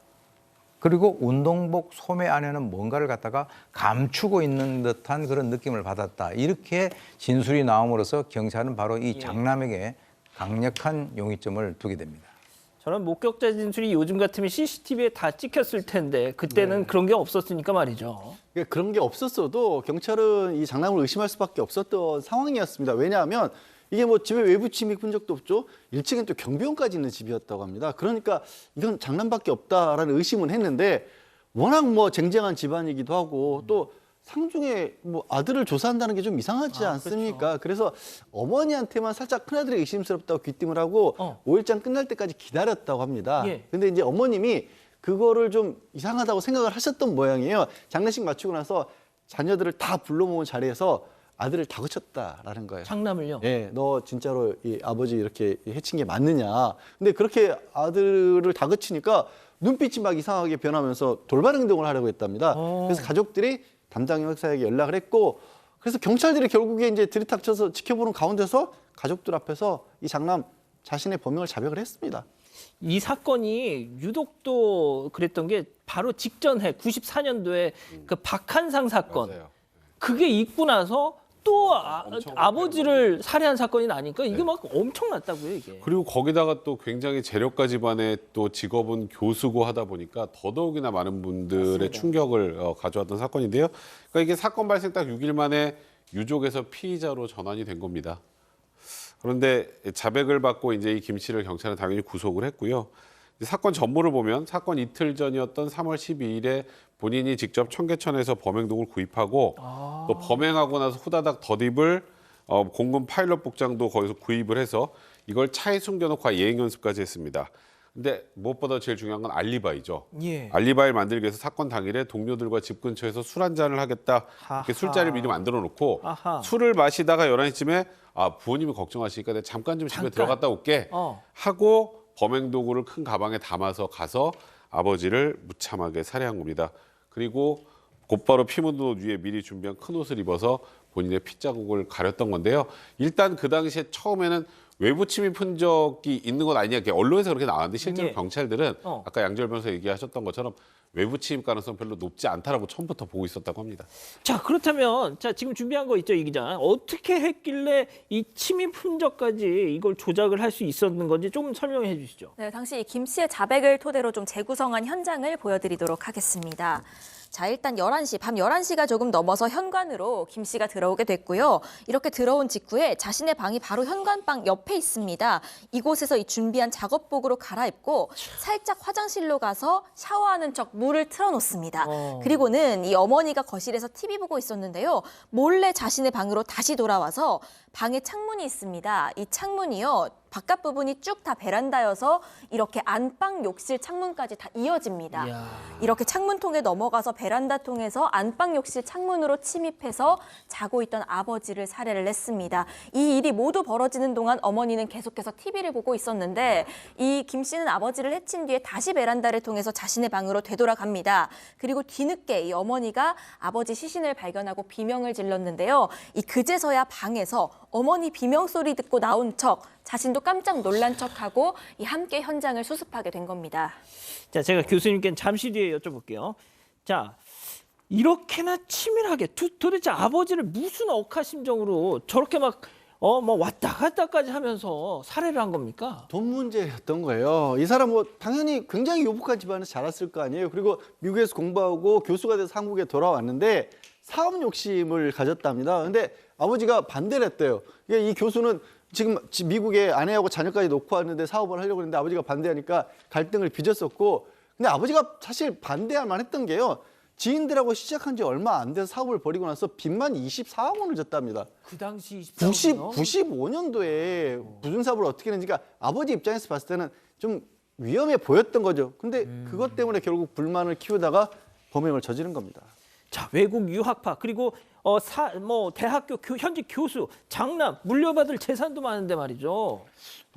그리고 운동복 소매 안에는 뭔가를 갖다가 감추고 있는 듯한 그런 느낌을 받았다. 이렇게 진술이 나옴으로써 경찰은 바로 이 장남에게 강력한 용의점을 두게 됩니다.
저는 목격자 진술이 요즘 같으면 CCTV에 다 찍혔을 텐데 그때는 그런 게 없었으니까 말이죠.
그런 게 없었어도 경찰은 이 장남을 의심할 수밖에 없었던 상황이었습니다. 왜냐하면 이게 뭐 집에 외부 침입 흔적도 없죠. 1층엔 또 경비원까지 있는 집이었다고 합니다. 그러니까 이건 장남밖에 없다라는 의심은 했는데 워낙 뭐 쟁쟁한 집안이기도 하고 또 상중에 뭐 아들을 조사한다는 게 좀 이상하지 않습니까?
그렇죠.
그래서 어머니한테만 살짝 큰아들이 의심스럽다고 귀띔을 하고 5일장 끝날 때까지 기다렸다고 합니다. 근데 이제 어머님이 그거를 좀 이상하다고 생각을 하셨던 모양이에요. 장례식 마치고 나서 자녀들을 다 불러 모은 자리에서 아들을 다그쳤다라는 거예요.
장남을요?
네, 너 진짜로 이 아버지 이렇게 해친 게 맞느냐. 근데 그렇게 아들을 다그치니까 눈빛이 막 이상하게 변하면서 돌발 행동을 하려고 했답니다. 그래서 가족들이 담당 형사에게 연락을 했고 그래서 경찰들이 결국에 이제 들이닥쳐서 지켜보는 가운데서 가족들 앞에서 이 장남 자신의 범행을 자백을 했습니다.
이 사건이 유독 또 그랬던 게 바로 직전해 94년도에 그 박한상 사건.
맞아요.
그게 있고 나서 또 아버지를 살해한 사건이 나니까 이게 막 엄청났다고요, 이게.
그리고 거기다가 또 굉장히 재력가 집안의 또 직업은 교수고 하다 보니까 더더욱이나 많은 분들의
맞습니다.
충격을 가져왔던 사건인데요. 그러니까 이게 사건 발생 딱 6일 만에 유족에서 피의자로 전환이 된 겁니다. 그런데 자백을 받고 이제 이 김 씨를 경찰은 당연히 구속을 했고요. 사건 전모를 보면 사건 이틀 전이었던 3월 12일에 본인이 직접 청계천에서 범행도구를 구입하고 또 범행하고 나서 후다닥 덧입을 공군 파일럿 복장도 거기서 구입을 해서 이걸 차에 숨겨놓고 예행 연습까지 했습니다. 근데 무엇보다 제일 중요한 건 알리바이죠. 알리바이를 만들기 위해서 사건 당일에 동료들과 집 근처에서 술 한잔을 하겠다. 이렇게 술자리를 미리 만들어 놓고 술을 마시다가 11시쯤에 부모님이 걱정하시니까 내가 잠깐 좀 집에 들어갔다 올게 하고 범행 도구를 큰 가방에 담아서 가서 아버지를 무참하게 살해한 겁니다. 그리고 곧바로 피 묻은 옷 위에 미리 준비한 큰 옷을 입어서 본인의 핏자국을 가렸던 건데요. 일단 그 당시에 처음에는 외부 침입 흔적이 있는 건 아니냐, 언론에서 그렇게 나왔는데 실제로 경찰들은 아까 양지열 변호사 얘기하셨던 것처럼 외부 침입 가능성 별로 높지 않다라고 처음부터 보고 있었다고 합니다.
자, 그렇다면 지금 준비한 거 있죠, 이 기자. 어떻게 했길래 이 침입 흔적까지 이걸 조작을 할 수 있었는 건지 좀 설명해 주시죠.
네, 당시 김 씨의 자백을 토대로 좀 재구성한 현장을 보여드리도록 하겠습니다. 자, 일단 밤 11시가 조금 넘어서 현관으로 김 씨가 들어오게 됐고요. 이렇게 들어온 직후에 자신의 방이 바로 현관방 옆에 있습니다. 이곳에서 이 준비한 작업복으로 갈아입고 살짝 화장실로 가서 샤워하는 척 물을 틀어놓습니다. 그리고는 이 어머니가 거실에서 TV 보고 있었는데요. 몰래 자신의 방으로 다시 돌아와서 방에 창문이 있습니다. 이 창문이요. 바깥 부분이 쭉 다 베란다여서 이렇게 안방 욕실 창문까지 다 이어집니다. 이렇게 창문 통에 넘어가서 베란다 통해서 안방 욕실 창문으로 침입해서 자고 있던 아버지를 살해를 했습니다. 이 일이 모두 벌어지는 동안 어머니는 계속해서 TV를 보고 있었는데 이 김 씨는 아버지를 해친 뒤에 다시 베란다를 통해서 자신의 방으로 되돌아갑니다. 그리고 뒤늦게 이 어머니가 아버지 시신을 발견하고 비명을 질렀는데요. 이 그제서야 방에서 어머니 비명 소리 듣고 나온 척 자신도 깜짝 놀란 척하고 함께 현장을 수습하게 된 겁니다.
자, 제가 교수님께 잠시 뒤에 여쭤볼게요. 자, 이렇게나 치밀하게 도대체 아버지를 무슨 억하심정으로 저렇게 막 왔다 갔다까지 하면서 살해를 한 겁니까?
돈 문제였던 거예요. 이 사람 뭐 당연히 굉장히 유복한 집안에서 자랐을 거 아니에요. 그리고 미국에서 공부하고 교수가 돼서 한국에 돌아왔는데 사업 욕심을 가졌답니다. 근데 아버지가 반대를 했대요. 이 교수는 지금 미국에 아내하고 자녀까지 놓고 왔는데 사업을 하려고 했는데 아버지가 반대하니까 갈등을 빚었었고, 근데 아버지가 사실 반대할 만했던 게요. 지인들하고 시작한 지 얼마 안 돼서 사업을 벌이고 나서 빚만 24억 원을 졌답니다.
그 당시 24억이요?
95년도에 무슨 사업을 어떻게 했는지, 그러니까 아버지 입장에서 봤을 때는 좀 위험해 보였던 거죠. 근데 그것 때문에 결국 불만을 키우다가 범행을 저지른 겁니다.
자, 외국 유학파 그리고 대학교 현직 교수, 장남, 물려받을 재산도 많은데 말이죠.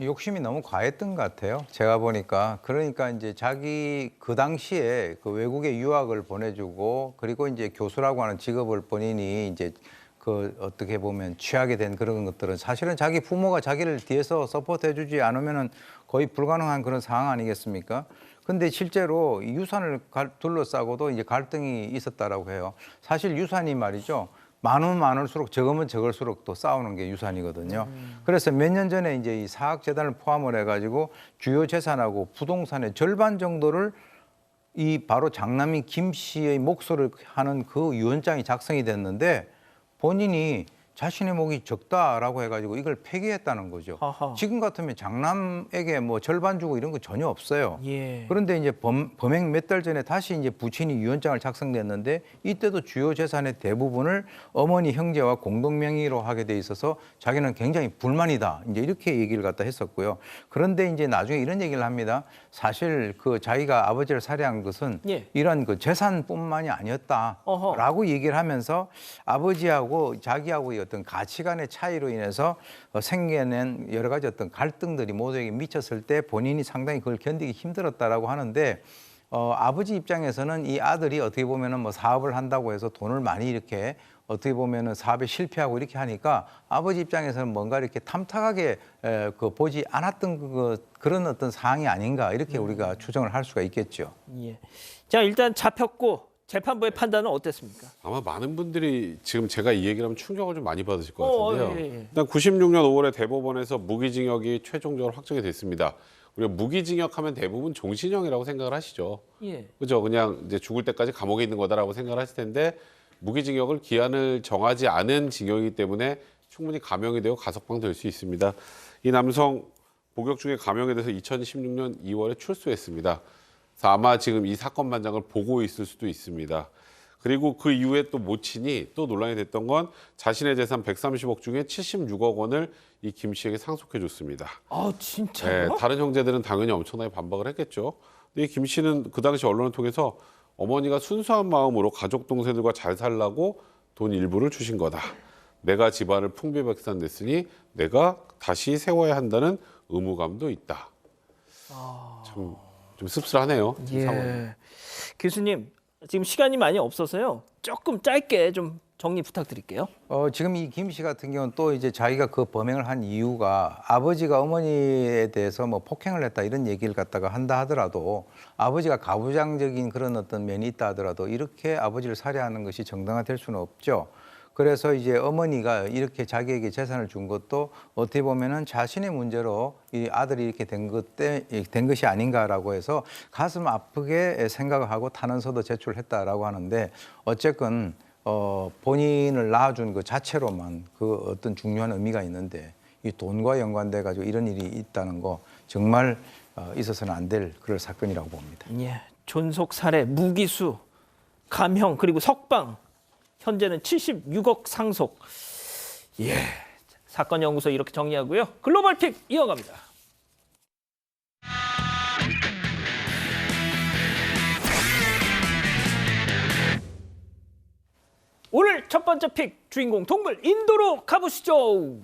욕심이 너무 과했던 것 같아요. 제가 보니까. 그러니까 이제 자기 그 당시에 그 외국에 유학을 보내주고, 그리고 이제 교수라고 하는 직업을 본인이 이제 그 어떻게 보면 취하게 된 그런 것들은 사실은 자기 부모가 자기를 뒤에서 서포트해주지 않으면은 거의 불가능한 그런 상황 아니겠습니까? 근데 실제로 유산을 둘러싸고도 이제 갈등이 있었다라고 해요. 사실 유산이 말이죠. 많으면 많을수록 적으면 적을수록 또 싸우는 게 유산이거든요. 그래서 몇 년 전에 이제 이 사학재단을 포함을 해가지고 주요 재산하고 부동산의 절반 정도를 이 바로 장남인 김 씨의 몫으로 하는 그 유언장이 작성이 됐는데 본인이 자신의 몫이 적다라고 해가지고 이걸 폐기했다는 거죠.
아하.
지금 같으면 장남에게 뭐 절반 주고 이런 거 전혀 없어요.
예.
그런데 이제 범행 몇 달 전에 다시 이제 부친이 유언장을 작성냈는데 이때도 주요 재산의 대부분을 어머니 형제와 공동 명의로 하게 돼 있어서 자기는 굉장히 불만이다. 이제 이렇게 얘기를 갖다 했었고요. 그런데 이제 나중에 이런 얘기를 합니다. 사실 그 자기가 아버지를 살해한 것은
예.
이런 그 재산뿐만이 아니었다라고 얘기를 하면서 아버지하고 자기하고의 어떤 가치관의 차이로 인해서 생겨낸 여러 가지 어떤 갈등들이 모두에게 미쳤을 때 본인이 상당히 그걸 견디기 힘들었다라고 하는데 아버지 입장에서는 이 아들이 어떻게 보면은 뭐 사업을 한다고 해서 돈을 많이 이렇게 어떻게 보면은 사업에 실패하고 이렇게 하니까 아버지 입장에서는 뭔가 이렇게 탐탁하게 보지 않았던 그런 어떤 상황이 아닌가 이렇게 우리가 추정을 할 수가 있겠죠.
예. 자, 일단 잡혔고 재판부의 판단은 어땠습니까?
아마 많은 분들이 지금 제가 이 얘기를 하면 충격을 좀 많이 받으실 것 같은데요.
예.
일단 96년 5월에 대법원에서 무기징역이 최종적으로 확정이 됐습니다. 우리가 무기징역하면 대부분 종신형이라고 생각을 하시죠.
예.
그죠? 그냥 이제 죽을 때까지 감옥에 있는 거다라고 생각을 하실 텐데 무기징역을 기한을 정하지 않은 징역이기 때문에 충분히 감형이 되고 가석방될 수 있습니다. 이 남성 복역 중에 감형이 돼서 2016년 2월에 출소했습니다. 그래서 아마 지금 이 사건 반장을 보고 있을 수도 있습니다. 그리고 그 이후에 또 모친이 또 논란이 됐던 건 자신의 재산 130억 중에 76억 원을 이 김 씨에게 상속해 줬습니다.
아, 진짜요?
네, 다른 형제들은 당연히 엄청나게 반박을 했겠죠. 근데 이 김 씨는 그 당시 언론을 통해서 어머니가 순수한 마음으로 가족 동생들과 잘 살라고 돈 일부를 주신 거다. 내가 집안을 풍비박산냈으니 내가 다시 세워야 한다는 의무감도 있다. 참 좀 씁쓸하네요.
예. 교수님, 지금 시간이 많이 없어서요. 조금 짧게 좀 정리 부탁드릴게요.
지금 이 김 씨 같은 경우는 또 이제 자기가 그 범행을 한 이유가 아버지가 어머니에 대해서 뭐 폭행을 했다 이런 얘기를 갖다가 한다 하더라도 아버지가 가부장적인 그런 어떤 면이 있다 하더라도 이렇게 아버지를 살해하는 것이 정당화될 수는 없죠. 그래서 이제 어머니가 이렇게 자기에게 재산을 준 것도 어떻게 보면은 자신의 문제로 이 아들이 이렇게 된 것이 아닌가라고 해서 가슴 아프게 생각을 하고 탄원서도 제출했다라고 하는데 어쨌건 본인을 낳아준 그 자체로만 그 어떤 중요한 의미가 있는데 이 돈과 연관돼 가지고 이런 일이 있다는 거 정말 있어서는 안 될 그런 사건이라고 봅니다.
예. 존속 살해, 무기수, 감형 그리고 석방. 현재는 76억 상속. 예. 사건 연구소 이렇게 정리하고요. 글로벌 픽 이어갑니다. 오늘 첫 번째 픽 주인공 동물 인도로 가보시죠.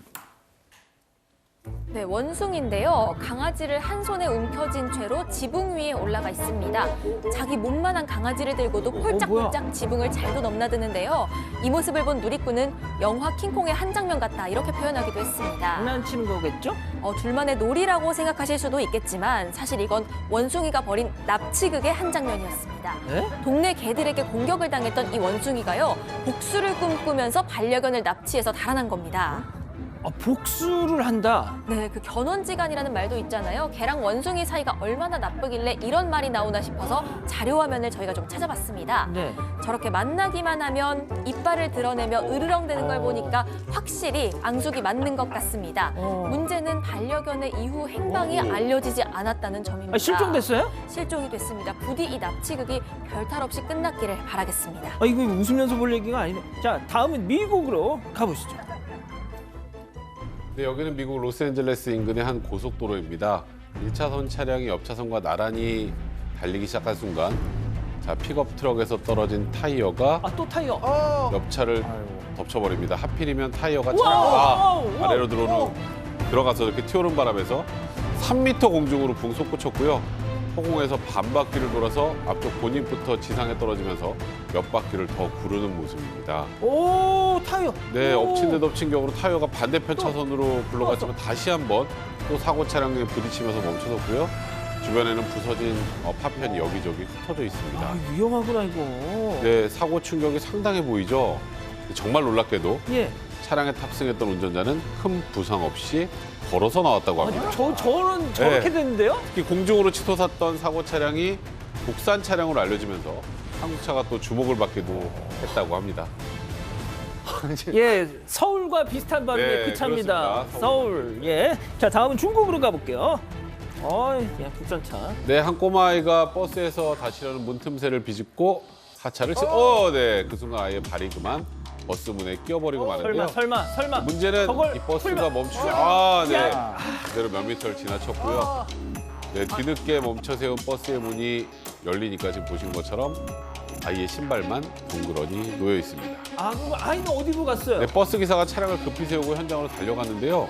네, 원숭인데요. 강아지를 한 손에 움켜쥔 채로 지붕 위에 올라가 있습니다. 자기 몸만한 강아지를 들고도 폴짝폴짝 지붕을 잘도 넘나드는데요. 이 모습을 본 누리꾼은 영화 킹콩의 한 장면 같다 이렇게 표현하기도 했습니다.
장난치는 거겠죠?
둘만의 놀이라고 생각하실 수도 있겠지만 사실 이건 원숭이가 벌인 납치극의 한 장면이었습니다.
네?
동네 개들에게 공격을 당했던 이 원숭이가요. 복수를 꿈꾸면서 반려견을 납치해서 달아난 겁니다.
복수를 한다.
네, 그 견원지간이라는 말도 있잖아요. 개랑 원숭이 사이가 얼마나 나쁘길래 이런 말이 나오나 싶어서 자료 화면을 저희가 좀 찾아봤습니다.
네.
저렇게 만나기만 하면 이빨을 드러내며 으르렁대는 걸 보니까 확실히 앙숙이 맞는 것 같습니다. 문제는 반려견의 이후 행방이 알려지지 않았다는 점입니다.
실종됐어요?
실종이 됐습니다. 부디 이 납치극이 별탈 없이 끝났기를 바라겠습니다.
이거 웃으면서 볼 얘기가 아니네. 자, 다음은 미국으로 가보시죠.
네, 여기는 미국 로스앤젤레스 인근의 한 고속도로입니다. 1차선 차량이 옆차선과 나란히 달리기 시작한 순간 자, 픽업 트럭에서 떨어진 타이어가
또 타이어.
옆차를 덮쳐버립니다. 하필이면 타이어가
와우,
차가 아래로 들어가서 이렇게 튀어오른 바람에서 3m 공중으로 붕 솟구쳤고요. 허공에서 반 바퀴를 돌아서 앞쪽 본인부터 지상에 떨어지면서 몇 바퀴를 더 구르는 모습입니다.
오, 타이어.
네,
오.
엎친 데 덮친 격으로 타이어가 반대편 차선으로 굴러갔지만 다시 한번 또 사고 차량에 부딪히면서 멈춰섰고요. 주변에는 부서진 파편이 여기저기 흩어져 있습니다.
위험하구나 이거.
네, 사고 충격이 상당해 보이죠. 정말 놀랍게도
예.
차량에 탑승했던 운전자는 큰 부상 없이 걸어서 나왔다고 합니다.
저는 저렇게
네.
됐는데요?
특히 공중으로 치솟았던 사고 차량이 국산 차량으로 알려지면서 한국차가 또 주목을 받기도 했다고 합니다.
예, 서울과 비슷한 발음의
네,
그 차입니다.
그렇습니다.
서울. 예. 자, 다음은 중국으로 가볼게요. 국산차.
네, 한 꼬마아이가 버스에서 다시려는 문틈새를 비집고 하차를 네, 그 순간 아이의 발이 그만 버스 문에 끼어버리고 마는데요.
설마.
문제는
저걸
이 버스가
설마.
멈추지 네. 그대로 몇 미터를 지나쳤고요. 네, 뒤늦게 멈춰 세운 버스의 문이 열리니까 지금 보신 것처럼 아이의 신발만 덩그러니 놓여 있습니다.
그럼 아이는 어디로 갔어요?
네, 버스 기사가 차량을 급히 세우고 현장으로 달려갔는데요.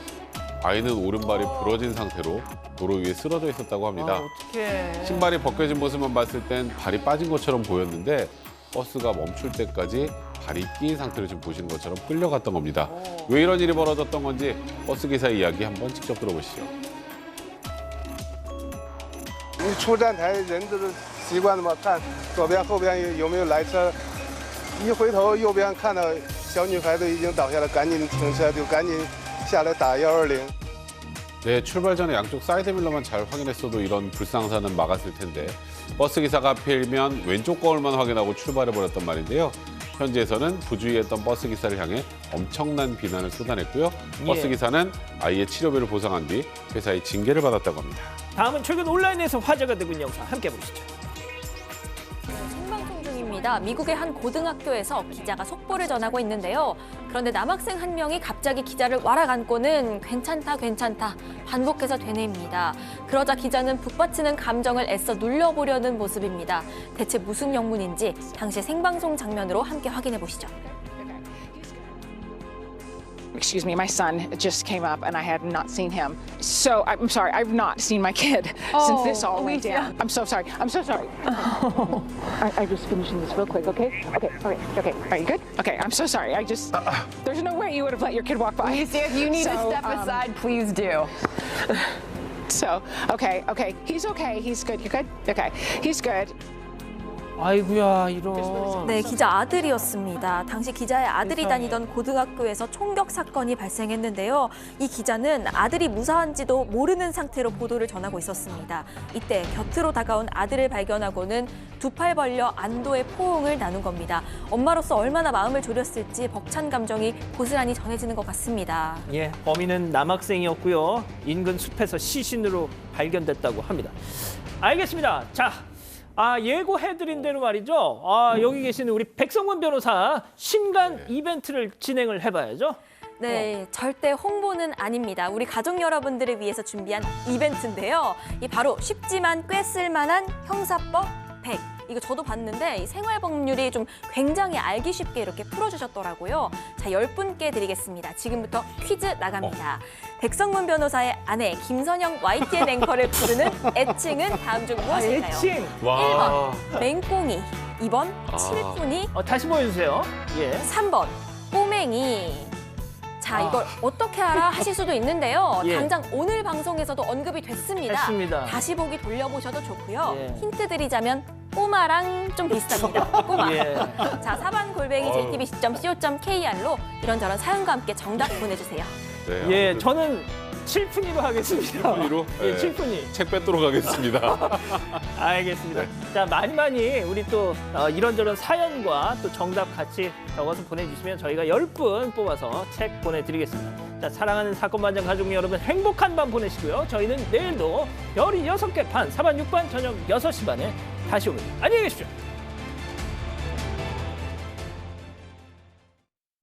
아이는 오른발이 부러진 상태로 도로 위에 쓰러져 있었다고 합니다.
어떡해.
신발이 벗겨진 모습만 봤을 땐 발이 빠진 것처럼 보였는데 버스가 멈출 때까지 발이 끼인 상태로 지금 보시는 것처럼 끌려갔던 겁니다. 왜 이런 일이 벌어졌던 건지 버스 기사의 이야기 한번 직접 들어보시죠.
你出站台人都是习惯的嘛，看左边后边有没有来车，一回头右边看到小女孩都已经倒下了，赶紧停车，就赶紧下来打120。
네, 출발 전에 양쪽 사이드밀러만 잘 확인했어도 이런 불상사는 막았을 텐데 버스 기사가 하필이면 왼쪽 거울만 확인하고 출발해버렸단 말인데요. 현지에서는 부주의했던 버스 기사를 향해 엄청난 비난을 쏟아냈고요. 버스 기사는 아이의 치료비를 보상한 뒤 회사의 징계를 받았다고 합니다.
다음은 최근 온라인에서 화제가 되고 있는 영상 함께 보시죠.
생방송 중입니다. 미국의 한 고등학교에서 기자가 속보를 전하고 있는데요. 그런데 남학생 한 명이 갑자기 기자를 와락 안고는 괜찮다 반복해서 되뇌입니다. 그러자 기자는 북받치는 감정을 애써 눌려보려는 모습입니다. 대체 무슨 영문인지 당시 생방송 장면으로 함께 확인해 보시죠.
Excuse me, my son just came up and I had not seen him. So I'm sorry, I've not seen my kid since this all went down. I'm so sorry. I'm so sorry. I'm just finishing this real quick, okay? Okay. Are you good? Okay, I'm so sorry. There's no way you would have let your kid walk by.
If you need to step aside, please do.
So, okay. He's okay. He's good. You're good? Okay. He's good.
아이고야, 이런.
네, 기자 아들이었습니다. 당시 기자의 아들이 다니던 고등학교에서 총격 사건이 발생했는데요. 이 기자는 아들이 무사한지도 모르는 상태로 보도를 전하고 있었습니다. 이때 곁으로 다가온 아들을 발견하고는 두 팔 벌려 안도의 포옹을 나눈 겁니다. 엄마로서 얼마나 마음을 졸였을지 벅찬 감정이 고스란히 전해지는 것 같습니다.
예, 범인은 남학생이었고요. 인근 숲에서 시신으로 발견됐다고 합니다. 알겠습니다. 자. 예고해드린 대로 말이죠. 여기 계시는 우리 백성문 변호사 신간 이벤트를 진행을 해봐야죠.
네, 절대 홍보는 아닙니다. 우리 가족 여러분들을 위해서 준비한 이벤트인데요. 이 바로 쉽지만 꽤 쓸만한 형사법 100. 이거 저도 봤는데 이 생활법률이 좀 굉장히 알기 쉽게 이렇게 풀어주셨더라고요. 자, 10분께 드리겠습니다. 지금부터 퀴즈 나갑니다. 백성문 변호사의 아내 김선영 YTN 앵커를 부르는 애칭은 다음 중 무엇일까요?
애칭.
1번 맹꽁이, 2번 칠푼이,
다시 보여주세요. 예.
3번 꼬맹이. 자, 이걸 어떻게 알아 하실 수도 있는데요.
예.
당장 오늘 방송에서도 언급이 됐습니다.
됐습니다.
다시 보기 돌려보셔도 좋고요.
예.
힌트 드리자면 꼬마랑 좀 비슷합니다. 꼬마.
예.
자, 사반골뱅이 jtbc.co.kr로 이런저런 사연과 함께 정답 보내주세요.
네,
예, 저는 칠푼이로 하겠습니다.
칠푼이로?
예,
네.
칠푼이.
책 뺏도록 하겠습니다.
알겠습니다. 자, 많이 우리 또 이런저런 사연과 또 정답 같이 적어서 보내주시면 저희가 10분 뽑아서 책 보내드리겠습니다. 자, 사랑하는 사건반장 가족 여러분 행복한 밤 보내시고요. 저희는 내일도 별이 6개 반, 4반, 6반 저녁 6시 반에 다시 오겠습니다. 안녕히 계십시오.